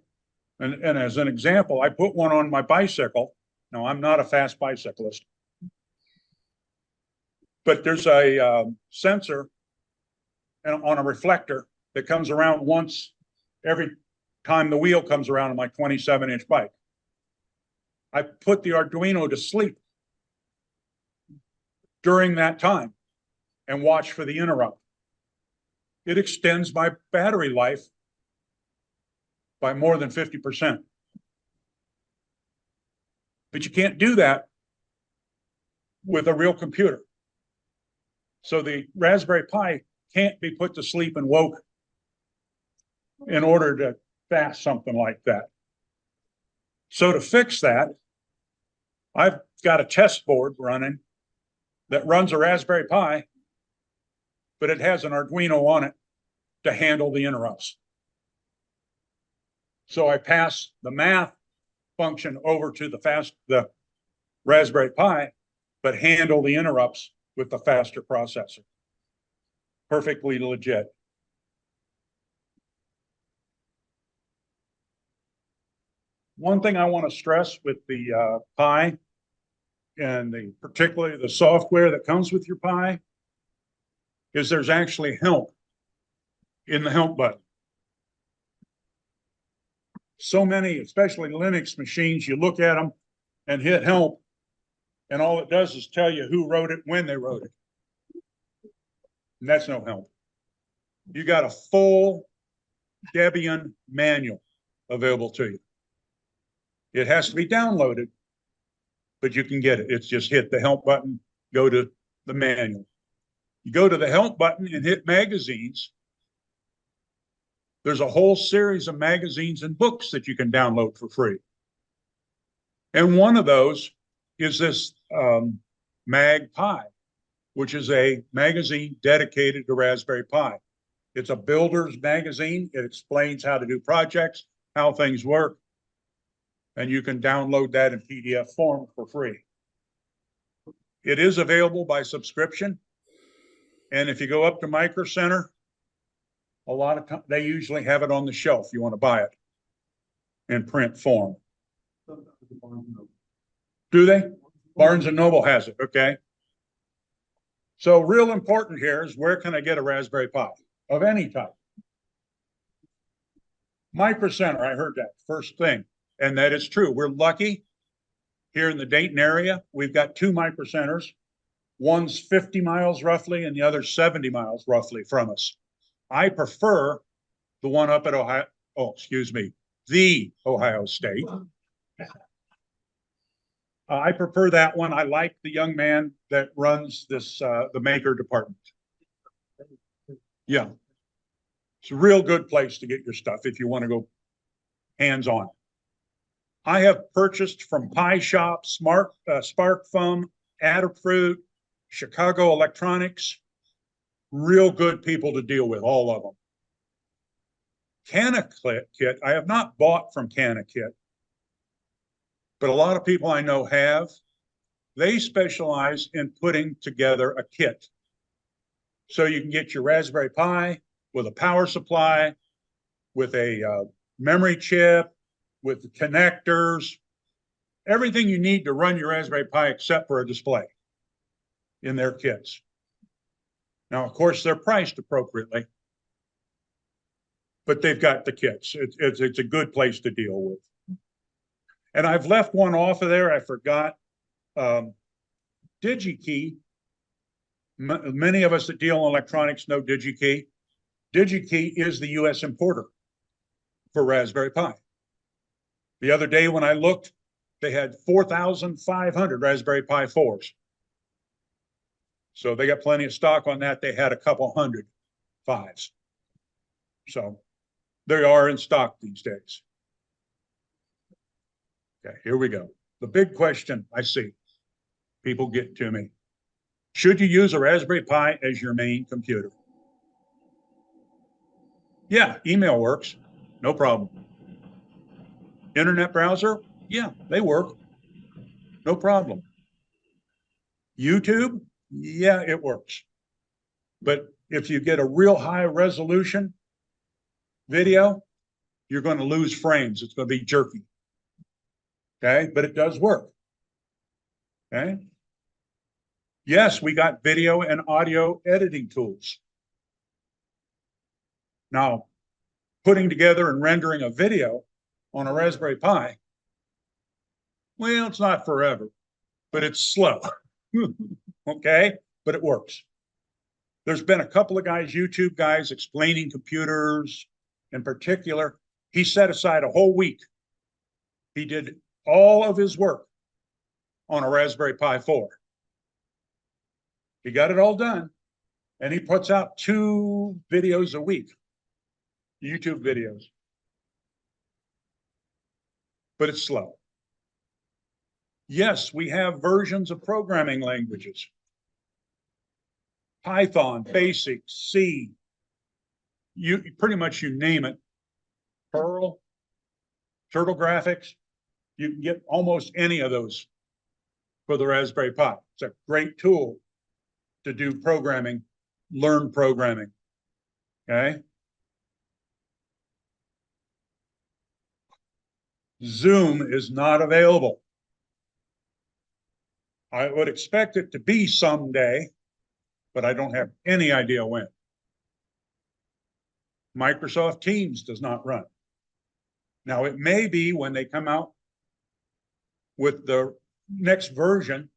And as an example, I put one on my bicycle. Now, I'm not a fast bicyclist, but there's a sensor on a reflector that comes around once every time the wheel comes around on my 27-inch bike. I put the Arduino to sleep during that time and watch for the interrupt. It extends my battery life by more than 50%. But you can't do that with a real computer. So the Raspberry Pi can't be put to sleep and woke in order to fast something like that. So to fix that, I've got a test board running that runs a Raspberry Pi, but it has an Arduino on it to handle the interrupts. So I pass the math function over to the Raspberry Pi, but handle the interrupts with the faster processor. Perfectly legit. One thing I want to stress with the Pi and particularly the software that comes with your Pi is there's actually help in the help button. So many, especially Linux machines, you look at them and hit help, and all it does is tell you who wrote it, when they wrote it. And that's no help. You got a full Debian manual available to you. It has to be downloaded, but you can get it. It's just hit the help button, go to the manual. You go to the help button and hit magazines. There's a whole series of magazines and books that you can download for free. And one of those is this Mag Pi, which is a magazine dedicated to Raspberry Pi. It's a builder's magazine. It explains how to do projects, how things work. And you can download that in PDF form for free. It is available by subscription. And if you go up to Micro Center, a lot of times they usually have it on the shelf. You want to buy it in print form. Do they? Barnes and Noble has it. Okay. So real important here is, where can I get a Raspberry Pi of any type? Micro Center, I heard that first thing. And that is true. We're lucky here in the Dayton area. We've got 2 Micro Centers. One's 50 miles roughly, and the other 70 miles roughly from us. I prefer the one up at the Ohio State. I prefer that one. I like the young man that runs this, the maker department. Yeah. It's a real good place to get your stuff if you want to go hands-on. I have purchased from Pi Shop, SparkFun, Adafruit, Chicago Electronics. Real good people to deal with, all of them. CanaKit, I have not bought from CanaKit, but a lot of people I know have. They specialize in putting together a kit. So you can get your Raspberry Pi with a power supply, with a memory chip, with the connectors, everything you need to run your Raspberry Pi except for a display in their kits. Now, of course, they're priced appropriately, but they've got the kits. It's a good place to deal with. And I've left one off of there. I forgot. DigiKey. Many of us that deal in electronics know DigiKey. DigiKey is the U.S. importer for Raspberry Pi. The other day when I looked, they had 4,500 Raspberry Pi 4s. So they got plenty of stock on that. They had a couple hundred 5s. So they are in stock these days. Okay, here we go. The big question I see people get to me. Should you use a Raspberry Pi as your main computer? Yeah, email works. No problem. Internet browser? Yeah, they work. No problem. YouTube? Yeah, it works. But if you get a real high resolution video, you're going to lose frames. It's going to be jerky. Okay, but it does work. Okay. Yes, we got video and audio editing tools. Now, putting together and rendering a video on a Raspberry Pi, well, it's not forever, but it's slow. Okay, but it works. There's been a couple of guys, YouTube guys, explaining computers in particular. He set aside a whole week. He did all of his work on a Raspberry Pi 4. He got it all done, and he puts out 2 videos a week, YouTube videos. But it's slow. Yes, we have versions of programming languages. Python, Basic, C, you pretty much you name it. Perl, Turtle Graphics, you can get almost any of those for the Raspberry Pi. It's a great tool to do programming, learn programming, okay? Zoom is not available. I would expect it to be someday, but I don't have any idea when. Microsoft Teams does not run. Now, it may be when they come out with the next version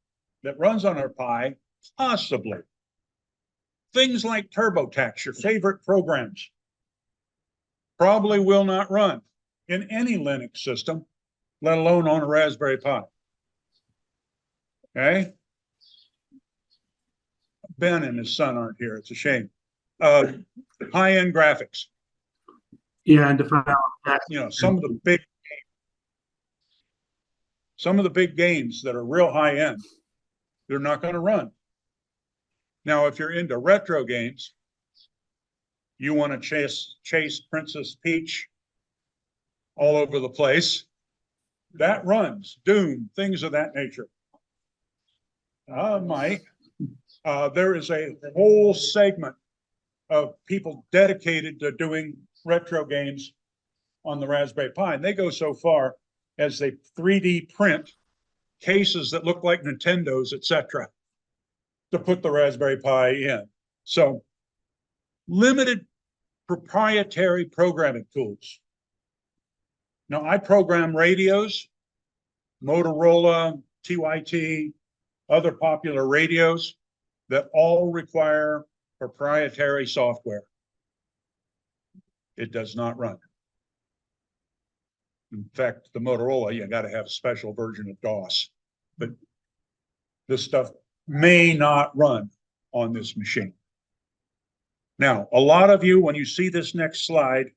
that runs on our Pi, possibly. Things like TurboTax, your favorite programs, probably will not run in any Linux system, let alone on a Raspberry Pi. Okay? Ben and his son aren't here. It's a shame. High-end graphics. Yeah, and different. You know, some of the big games that are real high-end, they're not going to run. Now, if you're into retro games, you want to chase Princess Peach all over the place, that runs. Doom, things of that nature. Mike, there is a whole segment of people dedicated to doing retro games on the Raspberry Pi, and they go so far as they 3D print cases that look like Nintendos, etc., to put the Raspberry Pi in. So limited proprietary programming tools. Now, I program radios, Motorola, TYT, other popular radios that all require proprietary software. It does not run. In fact, the Motorola, you got to have a special version of DOS. But this stuff may not run on this machine. Now, a lot of you, when you see this next slide,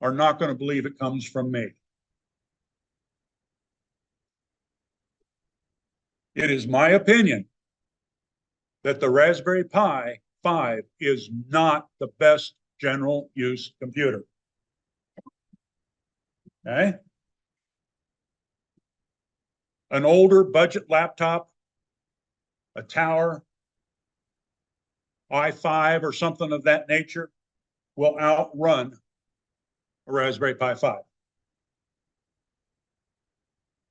are not going to believe it comes from me. It is my opinion that the Raspberry Pi 5 is not the best general use computer. Okay? An older budget laptop, a Tower, i5 or something of that nature will outrun a Raspberry Pi 5.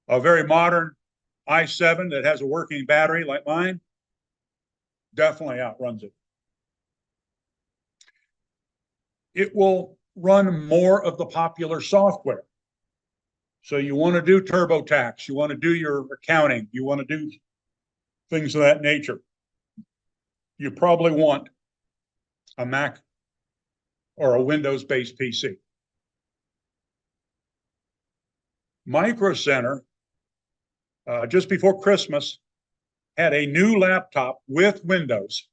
A very modern i7 that has a working battery like mine definitely outruns it. It will run more of the popular software. So you want to do TurboTax, you want to do your accounting, you want to do things of that nature. You probably want a Mac or a Windows-based PC. Micro Center, just before Christmas, had a new laptop with Windows.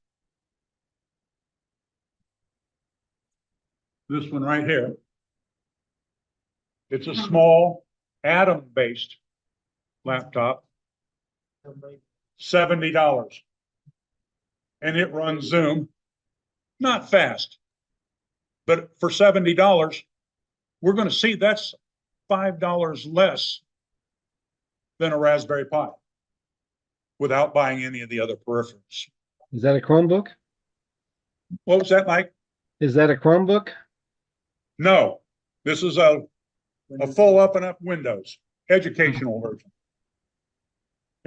This one right here. It's a small Atom-based laptop, $70. And it runs Zoom, not fast, but for $70, we're going to see that's $5 less than a Raspberry Pi without buying any of the other peripherals. Is that a Chromebook? What was that, Mike? Is that a Chromebook? No, this is a full up and up Windows educational version.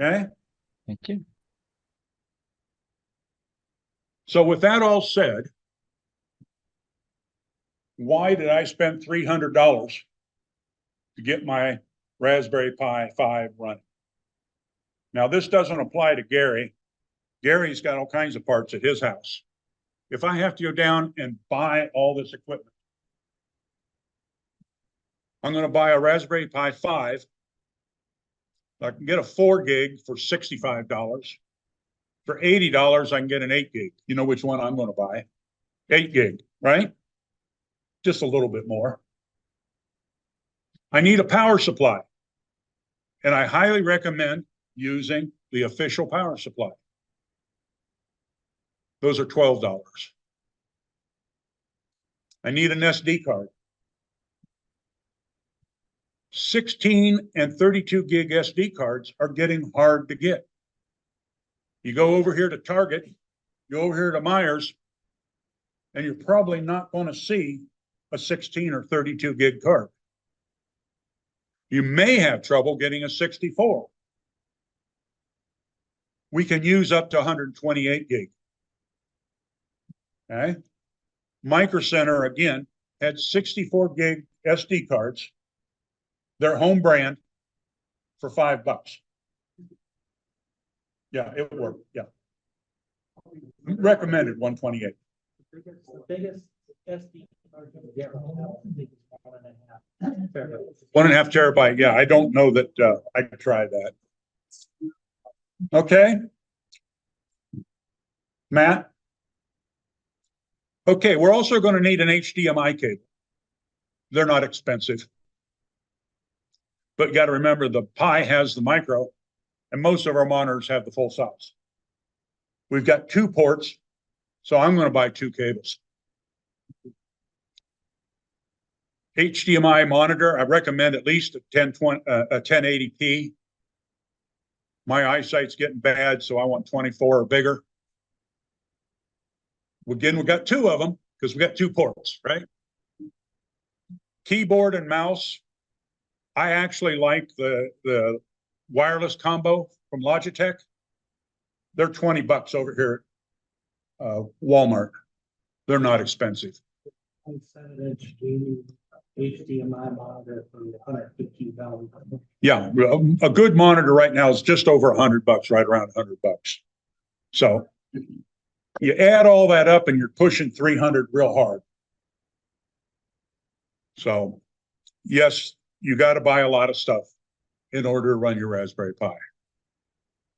Okay. Thank you. So with that all said, why did I spend $300 to get my Raspberry Pi 5 running? Now, this doesn't apply to Gary. Gary's got all kinds of parts at his house. If I have to go down and buy all this equipment, I'm going to buy a Raspberry Pi 5, I can get a 4 gig for $65. For $80, I can get an 8 gig. You know which one I'm going to buy? 8 gig, right? Just a little bit more. I need a power supply. And I highly recommend using the official power supply. Those are $12. I need an SD card. 16 and 32 gig SD cards are getting hard to get. You go over here to Target, you go over here to Myers, and you're probably not going to see a 16 or 32 gig card. You may have trouble getting a 64. We can use up to 128 gig. Okay. Micro Center, again, had 64 gig SD cards, their home brand, for $5. Yeah, it worked. Yeah. Recommended 128. The biggest SD card you can get right now, I think, is 1.5 terabytes. 1.5 terabyte. Yeah, I don't know that I could try that. Okay. Matt? Okay, we're also going to need an HDMI cable. They're not expensive. But you got to remember the Pi has the micro, and most of our monitors have the full size. We've got 2 ports, so I'm going to buy 2 cables. HDMI monitor, I recommend at least a 1080p. My eyesight's getting bad, so I want 24 or bigger. Again, we've got 2 of them because we got 2 ports, right? Keyboard and mouse. I actually like the wireless combo from Logitech. They're $20 over here at Walmart. They're not expensive. 27-inch gaming HDMI monitor for $115. Yeah, a good monitor right now is just over $100, right around $100. So you add all that up and you're pushing 300 real hard. So yes, you got to buy a lot of stuff in order to run your Raspberry Pi.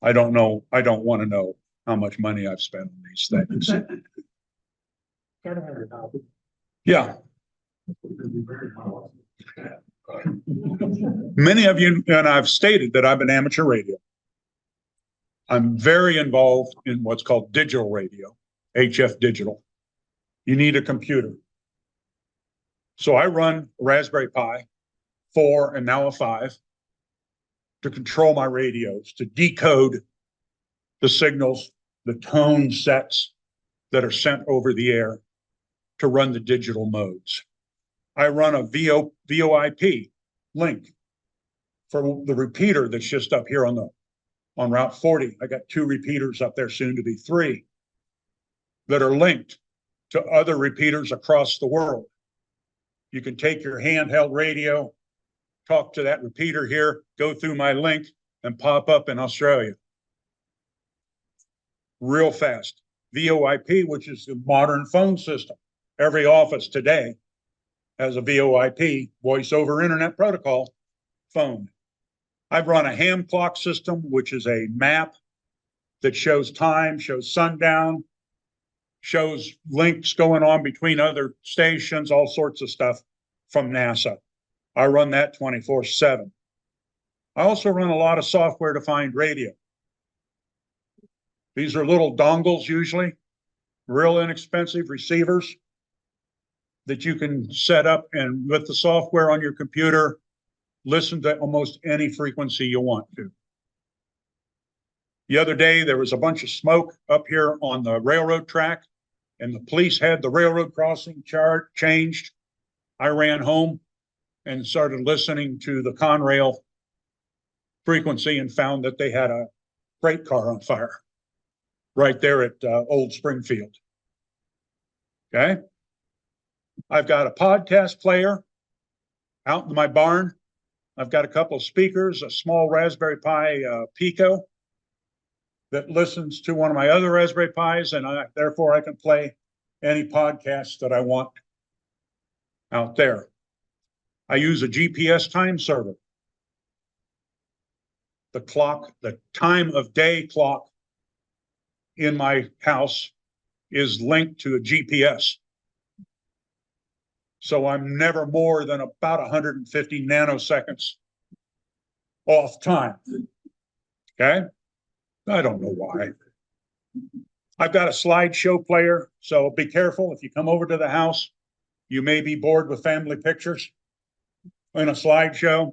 I don't know. I don't want to know how much money I've spent on these things. Yeah. Many of you, and I've stated that I'm an amateur radio. I'm very involved in what's called digital radio, HF digital. You need a computer. So I run a Raspberry Pi 4 and now a 5 to control my radios, to decode the signals, the tone sets that are sent over the air to run the digital modes. I run a VoIP link for the repeater that's just up here on Route 40. I got 2 repeaters up there, soon to be 3, that are linked to other repeaters across the world. You can take your handheld radio, talk to that repeater here, go through my link, and pop up in Australia. Real fast. VoIP, which is the modern phone system. Every office today has a VoIP, voice over internet protocol, phone. I've run a ham clock system, which is a map that shows time, shows sundown, shows links going on between other stations, all sorts of stuff from NASA. I run that 24/7. I also run a lot of software-defined radio. These are little dongles usually, real inexpensive receivers that you can set up, and with the software on your computer, listen to almost any frequency you want to. The other day, there was a bunch of smoke up here on the railroad track, and the police had the railroad crossing chart changed. I ran home and started listening to the Conrail frequency and found that they had a freight car on fire right there at Old Springfield. Okay. I've got a podcast player out in my barn. I've got a couple of speakers, a small Raspberry Pi Pico that listens to one of my other Raspberry Pis, and therefore I can play any podcast that I want out there. I use a GPS time server. the clock, the time of day clock in my house is linked to a GPS. So I'm never more than about 150 nanoseconds off time. Okay? I don't know why. I've got a slideshow player, so be careful if you come over to the house. You may be bored with family pictures in a slideshow.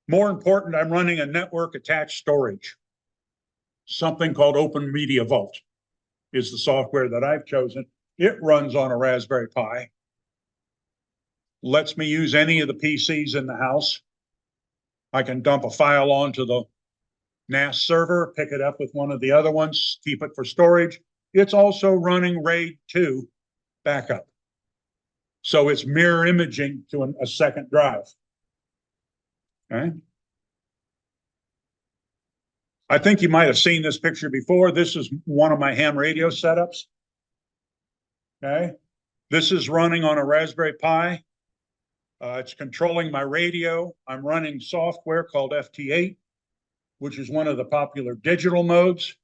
More important, I'm running a network attached storage. Something called Open Media Vault is the software that I've chosen. It runs on a Raspberry Pi. Lets me use any of the PCs in the house. I can dump a file onto the NAS server, pick it up with one of the other ones, keep it for storage. It's also running RAID 2 backup. So it's mirror imaging to a second drive. Okay. I think you might have seen this picture before. This is one of my ham radio setups. Okay. This is running on a Raspberry Pi. It's controlling my radio. I'm running software called FT8, which is one of the popular digital modes.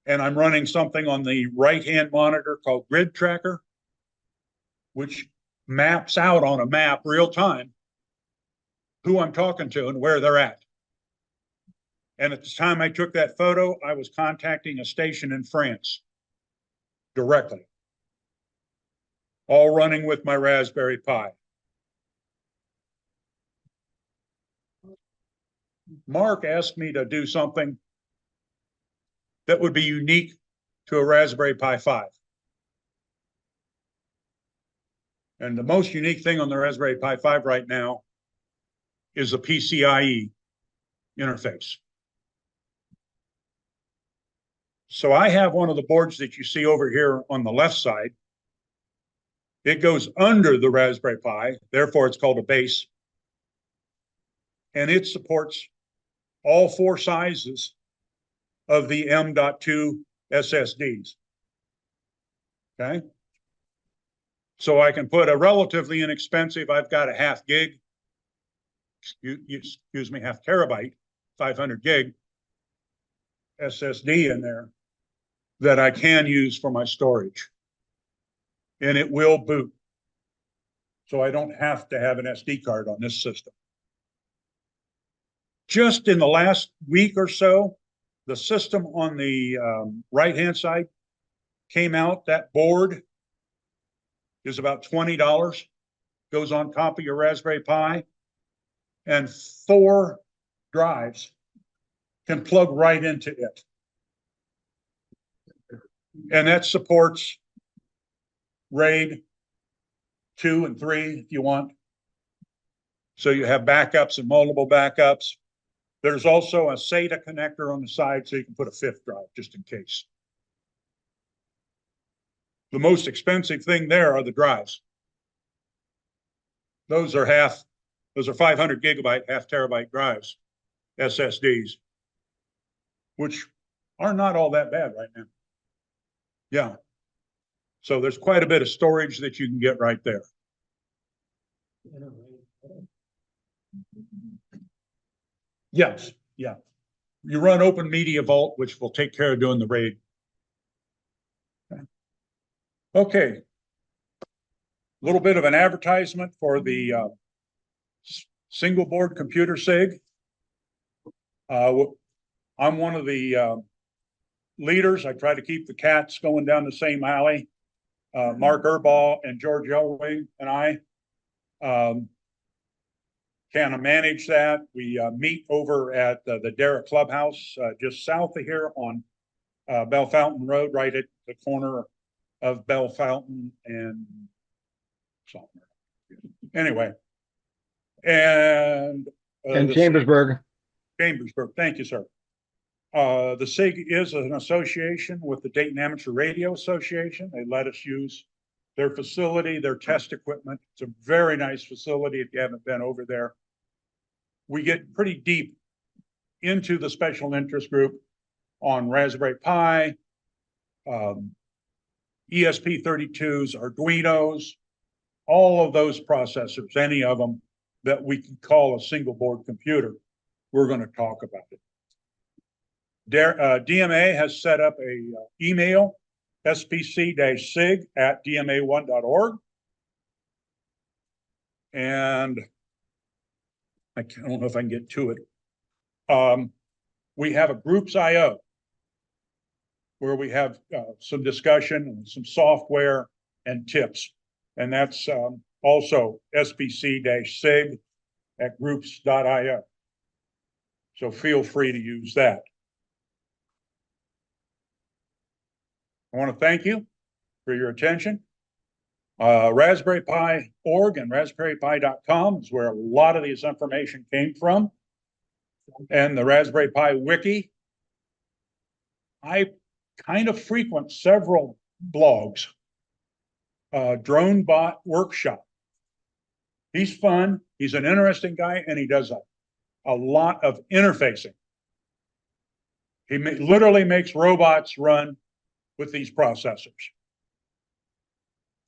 And I'm running something on the right-hand monitor called Grid Tracker, which maps out on a map real time who I'm talking to and where they're at. And at the time I took that photo, I was contacting a station in France directly, all running with my Raspberry Pi. Mark asked me to do something that would be unique to a Raspberry Pi 5. And the most unique thing on the Raspberry Pi 5 right now is the PCIe interface. So I have one of the boards that you see over here on the left side. It goes under the Raspberry Pi, therefore it's called a base. And it supports all four sizes of the M.2 SSDs. Okay. So I can put a relatively inexpensive, I've got a half gig, excuse me, half terabyte, 500 gig SSD in there that I can use for my storage. And it will boot. So I don't have to have an SD card on this system. Just in the last week or so, the system on the right-hand side came out. That board is about $20, goes on top of your Raspberry Pi, and 4 drives can plug right into it. And that supports RAID 2 and 3 if you want. So you have backups and multiple backups. There's also a SATA connector on the side so you can put a 5th drive just in case. The most expensive thing there are the drives. Those are 500 gigabyte, half terabyte drives, SSDs, which are not all that bad right now. Yeah. So there's quite a bit of storage that you can get right there. Yes, yeah. You run Open Media Vault, which will take care of doing the RAID. Okay. A little bit of an advertisement for the single board computer SIG. I'm one of the leaders. I try to keep the cats going down the same alley. Mark Erbaugh and George Elwing and I kind of manage that. We meet over at the Derrick Clubhouse just south of here on Bell Fountain Road, right at the corner of Bell Fountain and somewhere. Anyway, and Chambersburg. Chambersburg. Thank you, sir. The SIG is an association with the Dayton Amateur Radio Association. They let us use their facility, their test equipment. It's a very nice facility if you haven't been over there. We get pretty deep into the special interest group on Raspberry Pi, ESP32s, Arduinos, all of those processors, any of them that we can call a single board computer. we're going to talk about it. DMA has set up a email, spc-sig@dma1.org. And I don't know if I can get to it. We have a groups IO where we have some discussion and some software and tips. And that's also spc-sig@groups.io. So feel free to use that. I want to thank you for your attention. Raspberry Pi org and raspberrypi.com is where a lot of this information came from. And the Raspberry Pi wiki. I kind of frequent several blogs. Drone Bot Workshop. He's fun. He's an interesting guy, and he does a lot of interfacing. He literally makes robots run with these processors.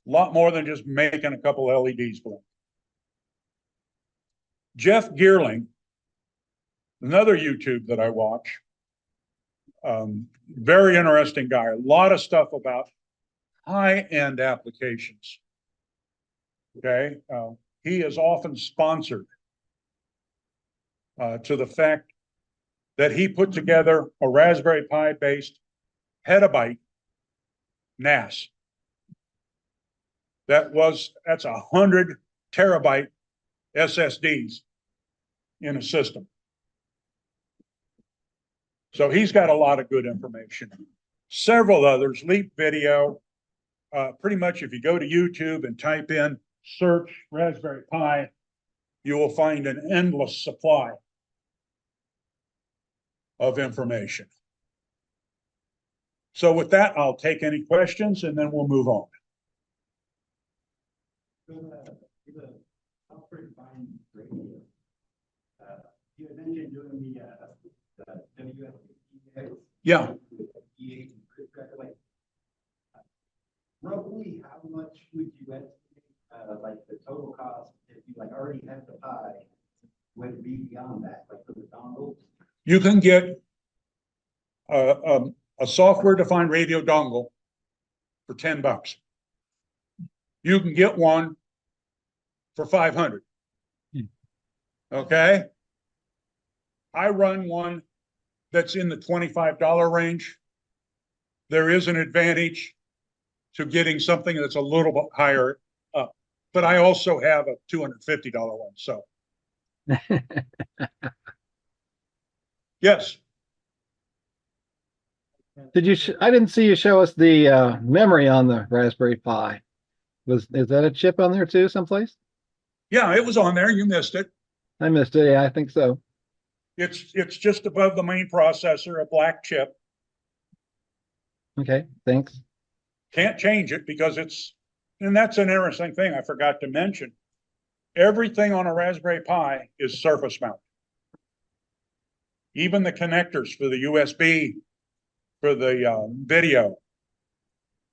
A lot more than just making a couple LEDs blink. Jeff Geerling, another YouTube that I watch. Very interesting guy. A lot of stuff about high-end applications. Okay. He is often sponsored to the fact that he put together a Raspberry Pi based petabyte NAS. That's 100 terabyte SSDs in a system. So he's got a lot of good information. Several others, Leap Video. Pretty much if you go to YouTube and type in search Raspberry Pi, you will find an endless supply of information. So with that, I'll take any questions and then we'll move on. You had mentioned doing the WFP. Yeah. Roughly, how much would you estimate, like the total cost if you like already have the Pi? Would it be beyond that, like for the dongles? You can get a software-defined radio dongle for $10. You can get one for $500. Okay. I run one that's in the $25 range. There is an advantage to getting something that's a little bit higher up, but I also have a $250 one. So, yes. Did you? I didn't see you show us the memory on the Raspberry Pi. Is that a chip on there too, someplace? Yeah, it was on there. You missed it. I missed it. Yeah, I think so. It's just above the main processor, a black chip. Okay, thanks. Can't change it because and that's an interesting thing I forgot to mention. Everything on a Raspberry Pi is surface mount. Even the connectors for the USB, for the video,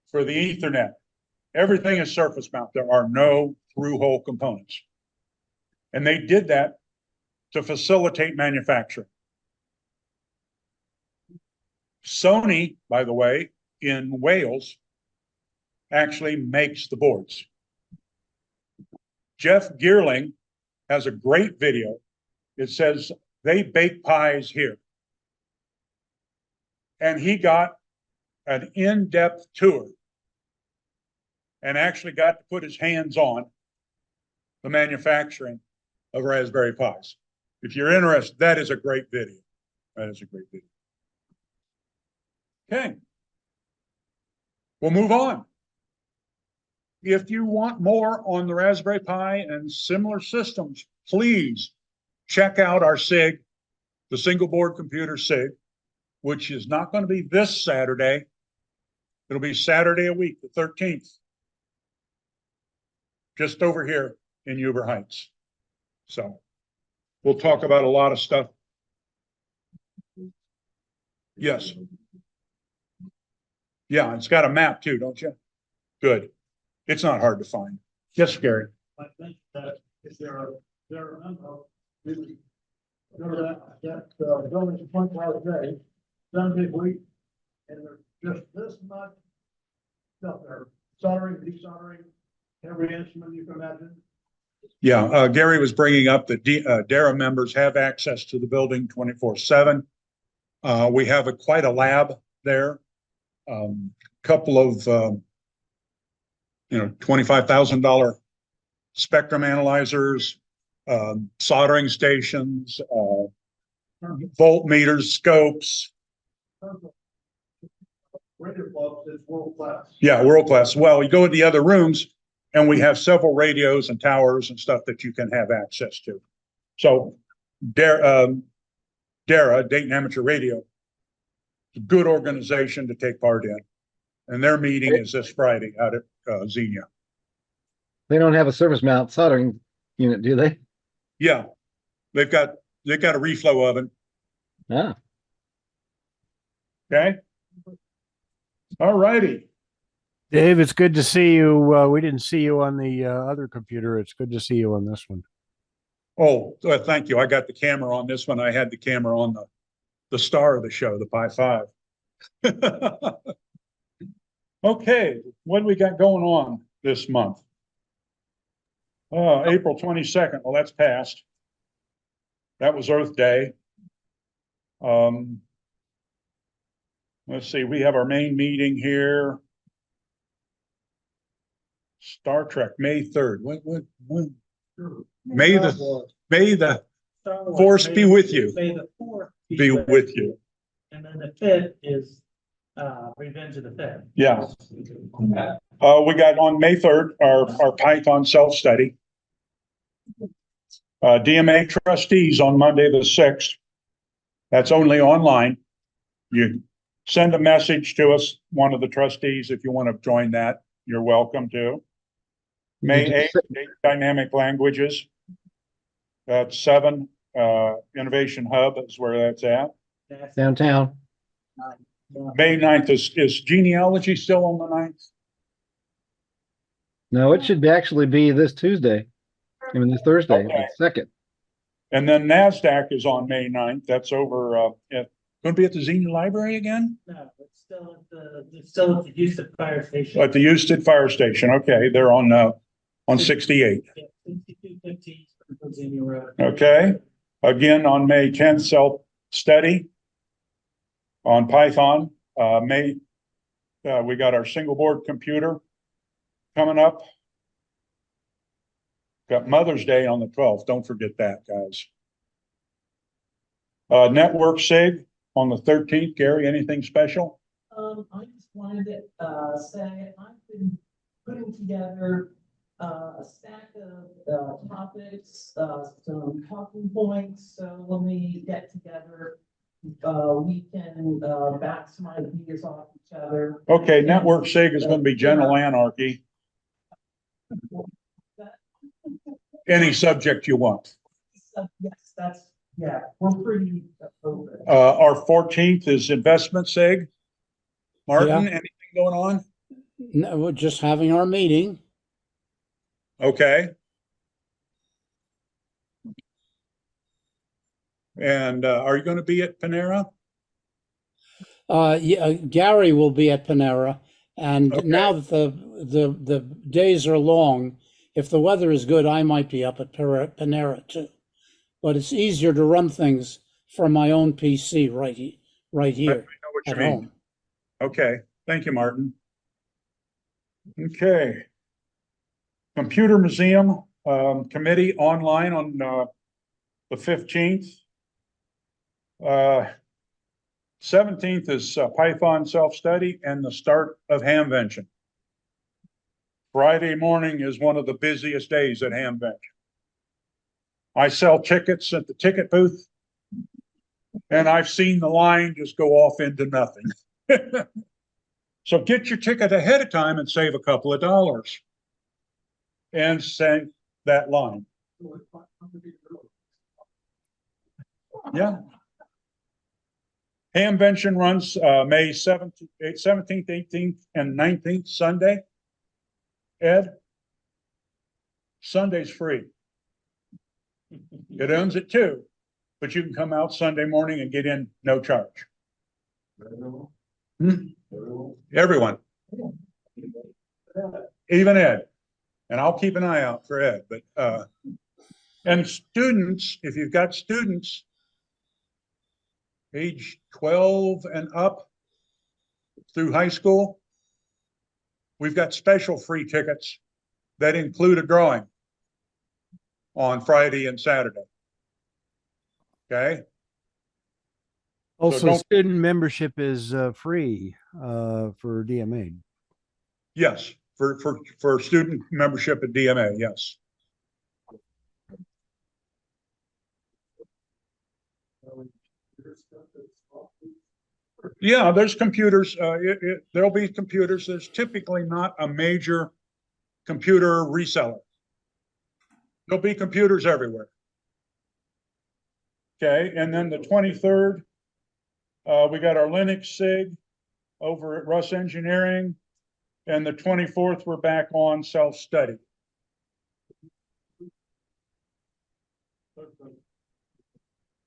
for the Ethernet, everything is surface mount. There are no through-hole components. And they did that to facilitate manufacturing. Sony, by the way, in Wales, actually makes the boards. Jeff Geerling has a great video. It says they bake pies here. And he got an in-depth tour and actually got to put his hands on the manufacturing of Raspberry Pis. If you're interested, that is a great video. That is a great video. Okay. We'll move on. If you want more on the Raspberry Pi and similar systems, please check out our SIG, the single board computer SIG, which is not going to be this Saturday. It'll be Saturday a week, the 13th, just over here in Huber Heights. So we'll talk about a lot of stuff. Yes. Yeah, it's got a map too, don't you? Good. It's not hard to find. Yes, Gary. I think that if there are really Remember that building's a 24-hour day, 7 days a week, and there's just this much stuff there, soldering, desoldering, every instrument you can imagine. Yeah, Gary was bringing up that DARA members have access to the building 24/7. We have quite a lab there. Couple of, $25,000 spectrum analyzers, soldering stations, voltmeters, scopes. Radio clubs is world class. Yeah, world class. Well, you go in the other rooms and we have several radios and towers and stuff that you can have access to. So DARA, Dayton Amateur Radio, a good organization to take part in. And their meeting is this Friday out at Xenia. They don't have a surface mount soldering unit, do they? Yeah, they've got a reflow oven. Ah, Okay. All righty. Dave, it's good to see you. We didn't see you on the other computer. It's good to see you on this one. Oh, thank you. I got the camera on this one. I had the camera on the star of the show, the Pi 5. Okay, what do we got going on this month? April 22nd. Well, that's past. That was Earth Day. Let's see, we have our main meeting here. Star Trek, May 3rd. What? May the force be with you. May the 4th Be with you. And then the 5th is Revenge of the 5th. Yeah. We got on May 3rd, our Python self-study. DMA trustees on Monday the 6th. That's only online. You send a message to us, one of the trustees, if you want to join that, you're welcome to. May 8th, dynamic languages. That's 7, Innovation Hub is where that's at. downtown. May 9th is genealogy still on the 9th? No, it should actually be this Tuesday. I mean, this Thursday, Okay. the 2nd. And then NASDAQ is on May 9th. That's over, going to be at the Xenia Library again? No, it's still at the Houston Fire Station. At the Houston Fire Station. Okay, they're on 68. Yeah, 6215 Virginia Road. Okay. Again, on May 10th, self-study on Python. We got our single board computer coming up. Got Mother's Day on the 12th. Don't forget that, guys. Network SIG on the 13th. Gary, anything special? I just wanted to say I've been putting together a stack of topics, some talking points. So when we get together, we can bounce some ideas off each other. Okay, Network SIG is going to be general anarchy. Any subject you want. Yes, we're pretty open. Our 14th is investment SIG. Martin, anything going on? No, we're just having our meeting. Okay. And are you going to be at Panera? Yeah, Gary will be at Panera, and Okay. now that the days are long, if the weather is good, I might be up at Panera too. But it's easier to run things from my own PC right here I know what you at mean. home. Okay, thank you, Martin. Okay. Computer Museum Committee online on the 15th. 17th is Python self-study and the start of Hamvention. Friday morning is one of the busiest days at Hamvention. I sell tickets at the ticket booth, and I've seen the line just go off into nothing. So get your ticket ahead of time and save a couple of dollars. And save that line. Yeah. Hamvention runs May 17th, 18th, and 19th, Sunday. Ed? Sunday's free. It ends at 2. but you can come out Sunday morning and get in no charge. Hmm? Everyone. Even Ed. And I'll keep an eye out for Ed, but, and students, if you've got students age 12 and up through high school, we've got special free tickets that include a drawing on Friday and Saturday. Okay. Also, don't- student membership is free for DMA. Yes, for student membership at DMA, yes. Yeah, there's computers. There'll be computers. There's typically not a major computer reseller. There'll be computers everywhere. Okay, and then the 23rd, we got our Linux SIG over at Russ Engineering. And the 24th, we're back on self-study.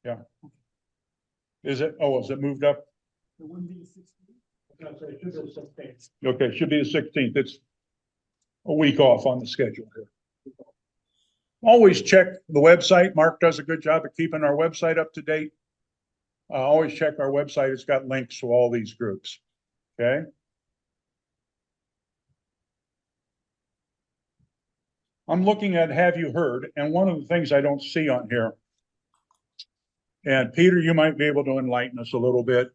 Yeah. Is it? Oh, is it moved up? It wouldn't be the 16th. I was gonna say, it should be the 16th. Okay, should be the 16th. It's a week off on the schedule here. Always check the website. Mark does a good job of keeping our website up to date. Always check our website. It's got links to all these groups. Okay. I'm looking at Have You Heard? And one of the things I don't see on here, and Peter, you might be able to enlighten us a little bit.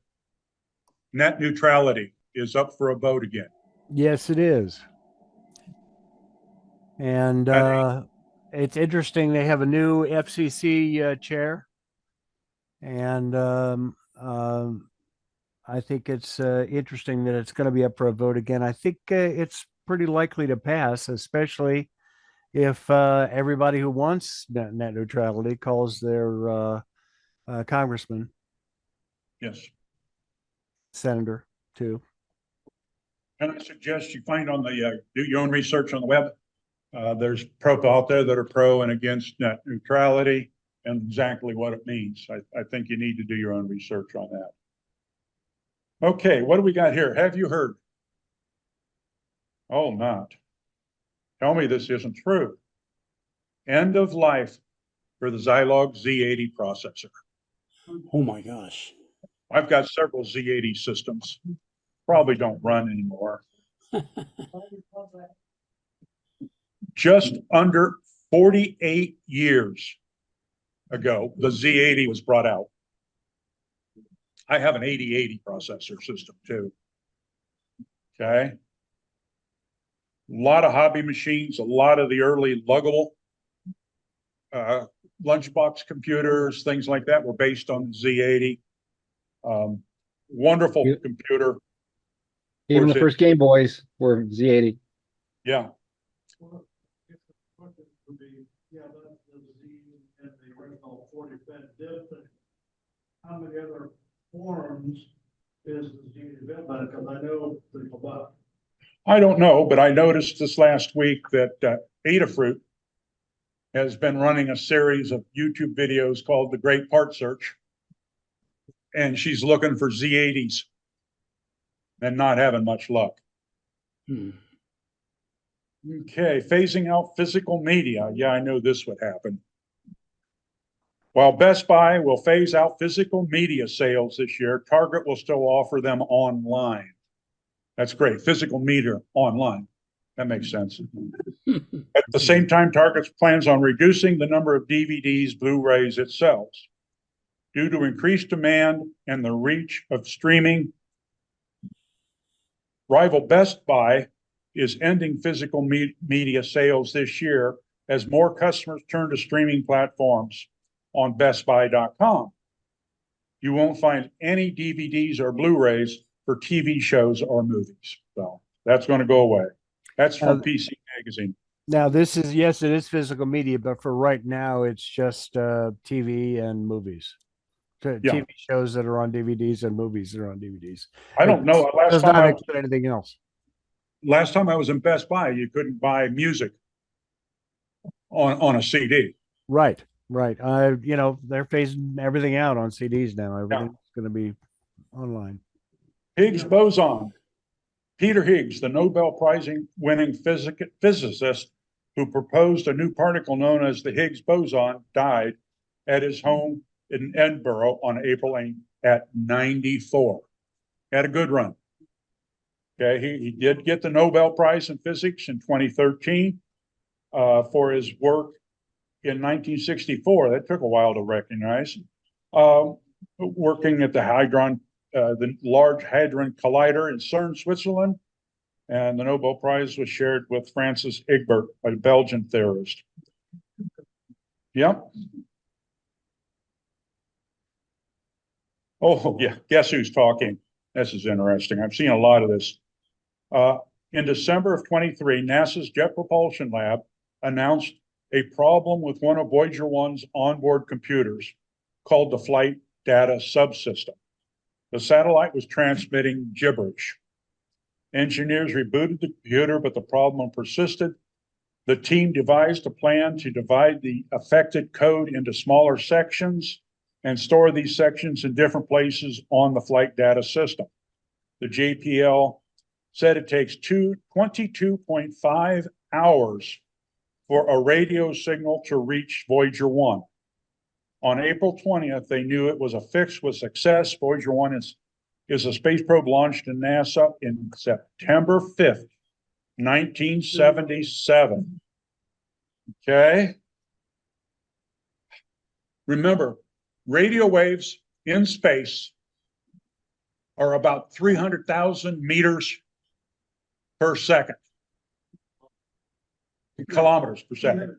Net neutrality is up for a vote again. Yes, it is. And it's interesting. They have a new FCC chair. And I think it's interesting that it's going to be up for a vote again. I think it's pretty likely to pass, especially if everybody who wants net neutrality calls their congressman, Yes. senator, too. And I suggest you find on the, do your own research on the web. There's pro out there that are pro and against net neutrality and exactly what it means. I think you need to do your own research on that. Okay, what do we got here? Have you heard? Oh, not. Tell me this isn't true. End of life for the Zilog Z80 processor. Oh my gosh. I've got several Z80 systems. Probably don't run anymore. Just under 48 years ago, the Z80 was brought out. I have an 8080 processor system too. Okay. A lot of hobby machines, a lot of the early luggable lunchbox computers, things like that were based on the Z80. Wonderful computer. Even the course, first Game Boys were Z80. Yeah. Well, if the question would be, yeah, that's the Z and the original 40-bit disk. How many other forms is the Z development? Because I know there's a lot. I don't know, but I noticed this last week that Adafruit has been running a series of YouTube videos called The Great Part Search. And she's looking for Z80s and not having much luck. Hmm. Okay, phasing out physical media. Yeah, I know this would happen. While Best Buy will phase out physical media sales this year, Target will still offer them online. That's great. Physical media online. That makes sense. At the same time, Target plans on reducing the number of DVDs, Blu-rays it sells. Due to increased demand and the reach of streaming, rival Best Buy is ending physical media sales this year as more customers turn to streaming platforms on bestbuy.com. You won't find any DVDs or Blu-rays for TV shows or movies. So that's going to go away. That's from PC Magazine. Now, this is, yes, it is physical media, but for right now, it's just TV and movies. Yeah. TV shows that are on DVDs and movies that are on DVDs. I don't know. Does not include anything else. Last time I was in Best Buy, you couldn't buy music on a CD. Right. Right. They're phasing everything out on CDs now. Everything's going to be online. Higgs boson. Peter Higgs, the Nobel Prize winning physicist who proposed a new particle known as the Higgs boson, died at his home in Edinburgh on April 8th at 94. Had a good run. Okay, he did get the Nobel Prize in Physics in 2013 for his work in 1964. That took a while to recognize. Working at the Large Hadron Collider in CERN, Switzerland, and the Nobel Prize was shared with Francis Egbert, a Belgian theorist. Yep. Oh, yeah. Guess who's talking? This is interesting. I've seen a lot of this. In December of 23, NASA's Jet Propulsion Lab announced a problem with one of Voyager 1's onboard computers called the Flight Data Subsystem. The satellite was transmitting gibberish. Engineers rebooted the computer, but the problem persisted. The team devised a plan to divide the affected code into smaller sections and store these sections in different places on the flight data system. The JPL said it takes 22.5 hours for a radio signal to reach Voyager 1. On April 20th, they knew it was a fix with success. Voyager 1 is a space probe launched in NASA in September 5th, 1977. Okay. Remember, radio waves in space are about 300,000 meters per second, kilometers per second.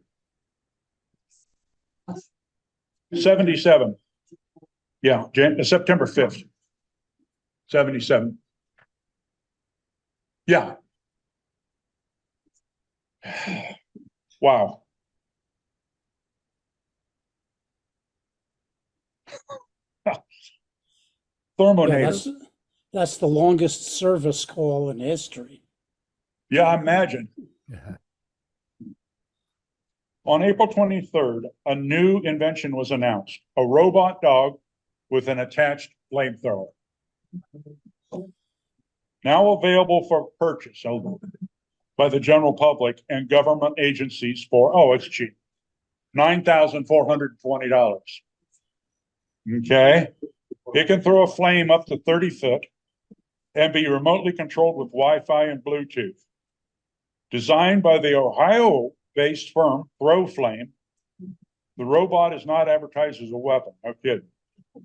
77. Yeah, September 5th. 77. Yeah. Wow. Thermonator. Yeah, that's the longest service call in history. Yeah, imagine. Yeah. On April 23rd, a new invention was announced, a robot dog with an attached flamethrower. Now available for purchase by the general public and government agencies for, it's cheap, $9,420. Okay. It can throw a flame up to 30 foot and be remotely controlled with Wi-Fi and Bluetooth. Designed by the Ohio-based firm Throw Flame, the robot is not advertised as a weapon. No kidding.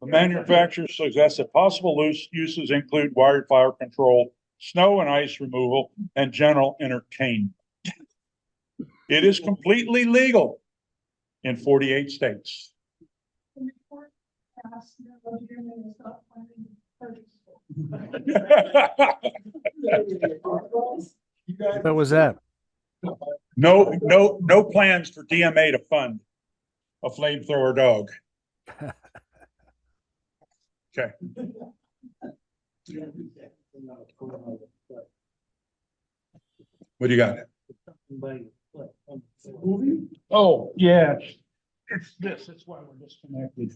The manufacturer suggests that possible uses include wired fire control, snow and ice removal, and general entertainment. It is completely legal in 48 states. What was that? No plans for DMA to fund a flamethrower dog. Okay. What do you got? Oh, yeah. It's this. That's why we're disconnected.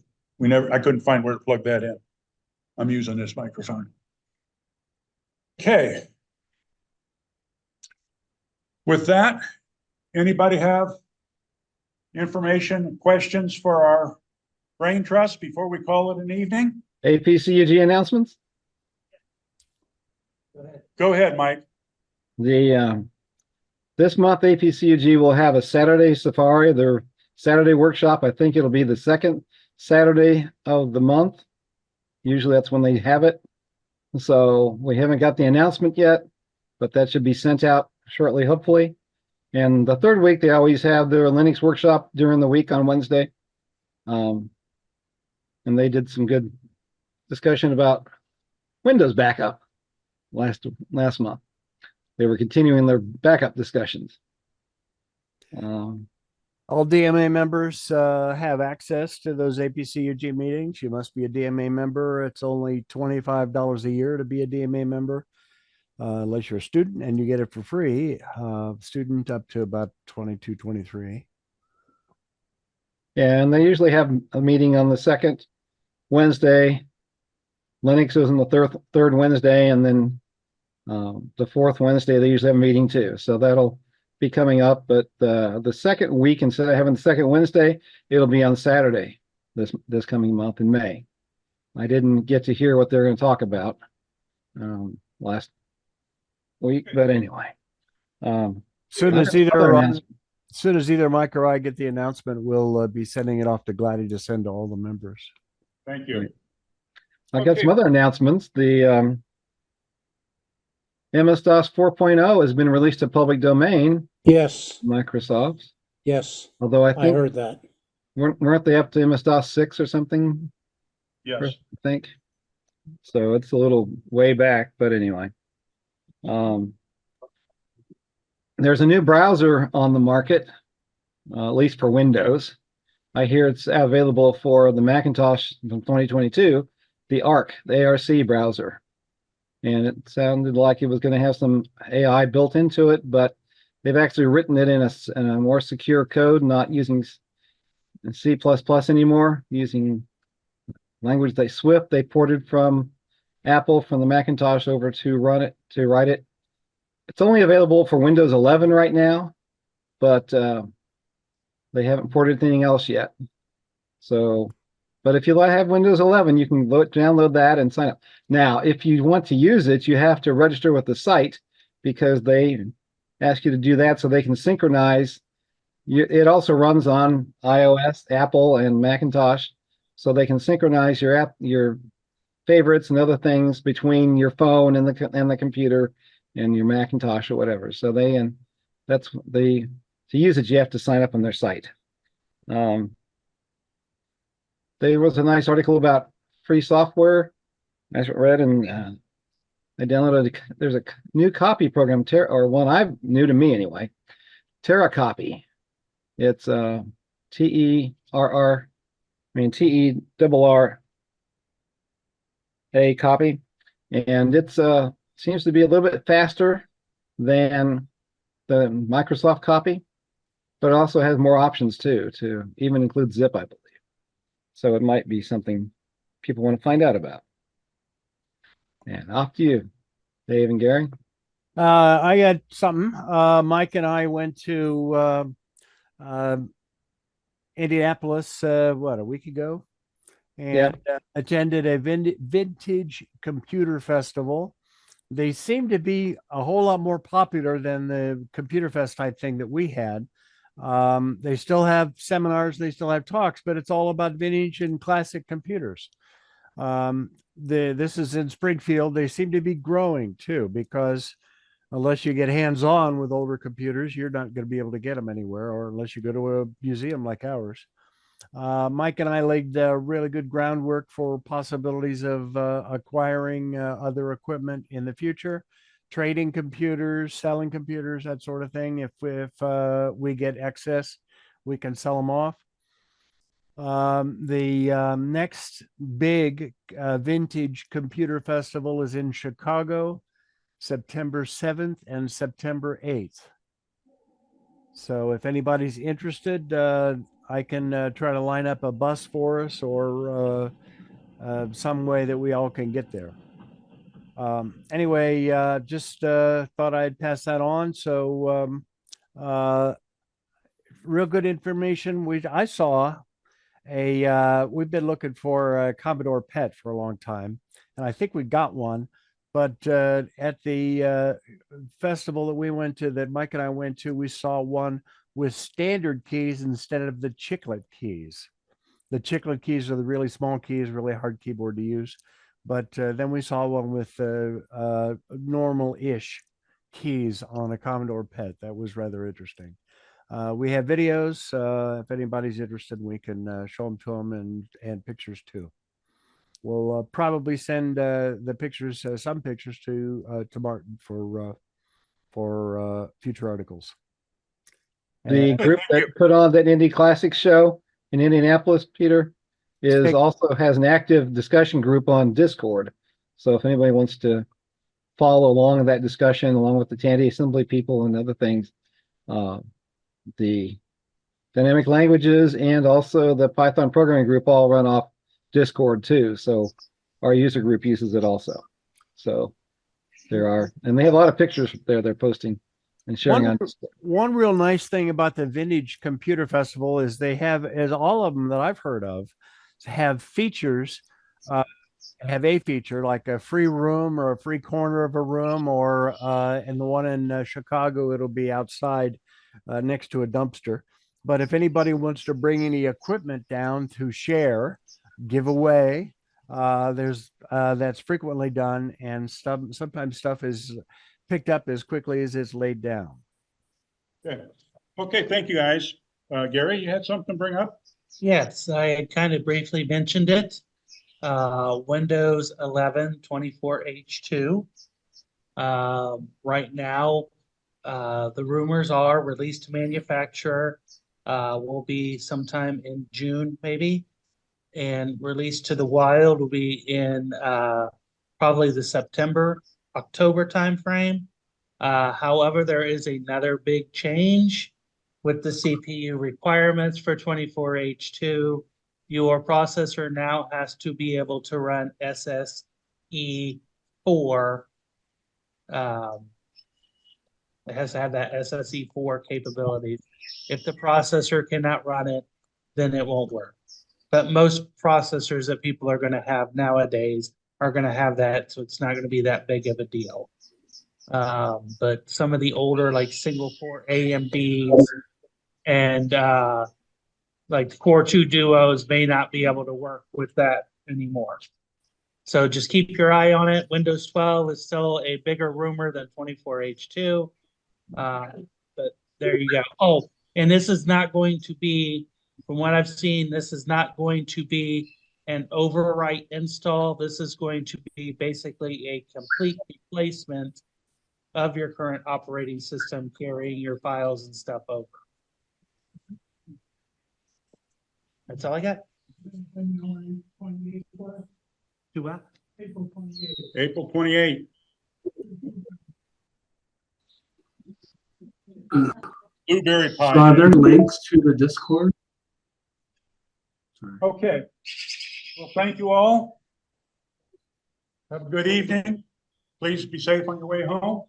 I couldn't find where to plug that in. I'm using this microphone. Okay. With that, anybody have information, questions for our brain trust before we call it an evening? APCUG announcements. Go ahead, Mike. This month APCUG will have a Saturday safari, their Saturday workshop. I think it'll be the second Saturday of the month. Usually that's when they have it. So we haven't got the announcement yet, but that should be sent out shortly, hopefully. And the third week, they always have their Linux workshop during the week on Wednesday. And they did some good discussion about Windows backup last month. They were continuing their backup discussions. All DMA members have access to those APCUG meetings. You must be a DMA member. It's only $25 a year to be a DMA member, unless you're a student, and you get it for free. Student up to about 22, 23. And they usually have a meeting on the second Wednesday. Linux is on the third Wednesday, and then the fourth Wednesday they usually have a meeting too. So that'll be coming up. But the second week, instead of having the second Wednesday, it'll be on Saturday this coming month in May. I didn't get to hear what they're going to talk about last week, but anyway. Soon I as have other either announcements. as soon as either Mike or I get the announcement, we'll be sending it off to Gladdy to send to all the members. Thank you. I got Okay. some other announcements. The MS-DOS 4.0 has been released to public domain, Yes, Microsoft. yes, Although I I think heard that. weren't they up to MS-DOS 6 or something? Yes. I think. So it's a little way back, but anyway. There's a new browser on the market, at least for Windows. I hear it's available for the Macintosh from 2022, the ARC browser. And it sounded like it was going to have some AI built into it, but they've actually written it in a more secure code, not using C++ anymore, using language like Swift. They ported from Apple from the Macintosh over to write it. It's only available for Windows 11 right now, but they haven't ported anything else yet. So, but if you have Windows 11, you can download that and sign up. Now, if you want to use it, you have to register with the site because they ask you to do that so they can synchronize. It also runs on iOS, Apple, and Macintosh, so they can synchronize your favorites and other things between your phone and the computer and your Macintosh or whatever. So to use it, you have to sign up on their site. There was a nice article about free software. I read and I downloaded. There's a new copy program, or one new to me anyway. TerraCopy. It's TERRA copy, and it's seems to be a little bit faster than the Microsoft copy, but it also has more options too, to even include zip, I believe. So it might be something people want to find out about. And off to you, Dave and Gary. I got something. Mike and I went to Indianapolis, a week ago, and attended a vintage computer festival. They seem to be a whole lot more popular than the Computer Fest type thing that we had. They still have seminars, they still have talks, but it's all about vintage and classic computers. This is in Springfield. They seem to be growing too, because unless you get hands-on with older computers, you're not going to be able to get them anywhere, or unless you go to a museum like ours. Mike and I laid really good groundwork for possibilities of acquiring other equipment in the future, trading computers, selling computers, that sort of thing. If we get excess, we can sell them off. The next big vintage computer festival is in Chicago, September 7th and September 8th. So if anybody's interested, I can try to line up a bus for us, or some way that we all can get there. Anyway, just thought I'd pass that on. So real good information. I saw we've been looking for a Commodore PET for a long time, and I think we got one. But at the festival that we went to, that Mike and I went to, we saw one with standard keys instead of the chiclet keys. The chiclet keys are the really small keys, really hard keyboard to use. But then we saw one with normal-ish keys on a Commodore PET. That was rather interesting. We have videos. If anybody's interested, we can show them to them, and pictures too. We'll probably send the pictures, some pictures to Martin for future articles. The group that put on that Indy Classics show in Indianapolis, Peter, also has an active discussion group on Discord. So if anybody wants to follow along that discussion, along with the Tandy Assembly people and other things, the dynamic languages, and also the Python programming group all run off Discord too. So our user group uses it also. So there are, and they have a lot of pictures there they're posting and sharing on Discord. One real nice thing about the Vintage Computer Festival is they have, as all of them that I've heard of, have features, have a feature like a free room or a free corner of a room, or and the one in Chicago, it'll be outside next to a dumpster. But if anybody wants to bring any equipment down to share, give away, there's that's frequently done, and sometimes stuff is picked up as quickly as it's laid down. Okay. Okay, thank you, guys. Gary, you had something to bring up? Yes, I kind of briefly mentioned it. Windows 11 24H2. Right now, the rumors are released to manufacturer will be sometime in June, maybe, and released to the wild will be in probably the September, October timeframe. However, there is another big change with the CPU requirements for 24H2. Your processor now has to be able to run SSE4. It has to have that SSE4 capabilities. If the processor cannot run it, then it won't work. But most processors that people are going to have nowadays are going to have that, so it's not going to be that big of a deal. But some of the older, like single core AMDs and like Core 2 Duos may not be able to work with that anymore. So just keep your eye on it. Windows 12 is still a bigger rumor than 24H2. But there you go. Oh, and this is not going to be, from what I've seen, this is not going to be an overwrite install. This is going to be basically a complete replacement of your current operating system, carrying your files and stuff over. That's all I got. Do what? April 28th. April 28th. Blueberry So pie. are there links to the Discord? Sorry. Okay. Well, thank you all. Have a good evening. Please be safe on your way home.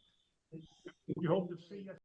We hope to see you.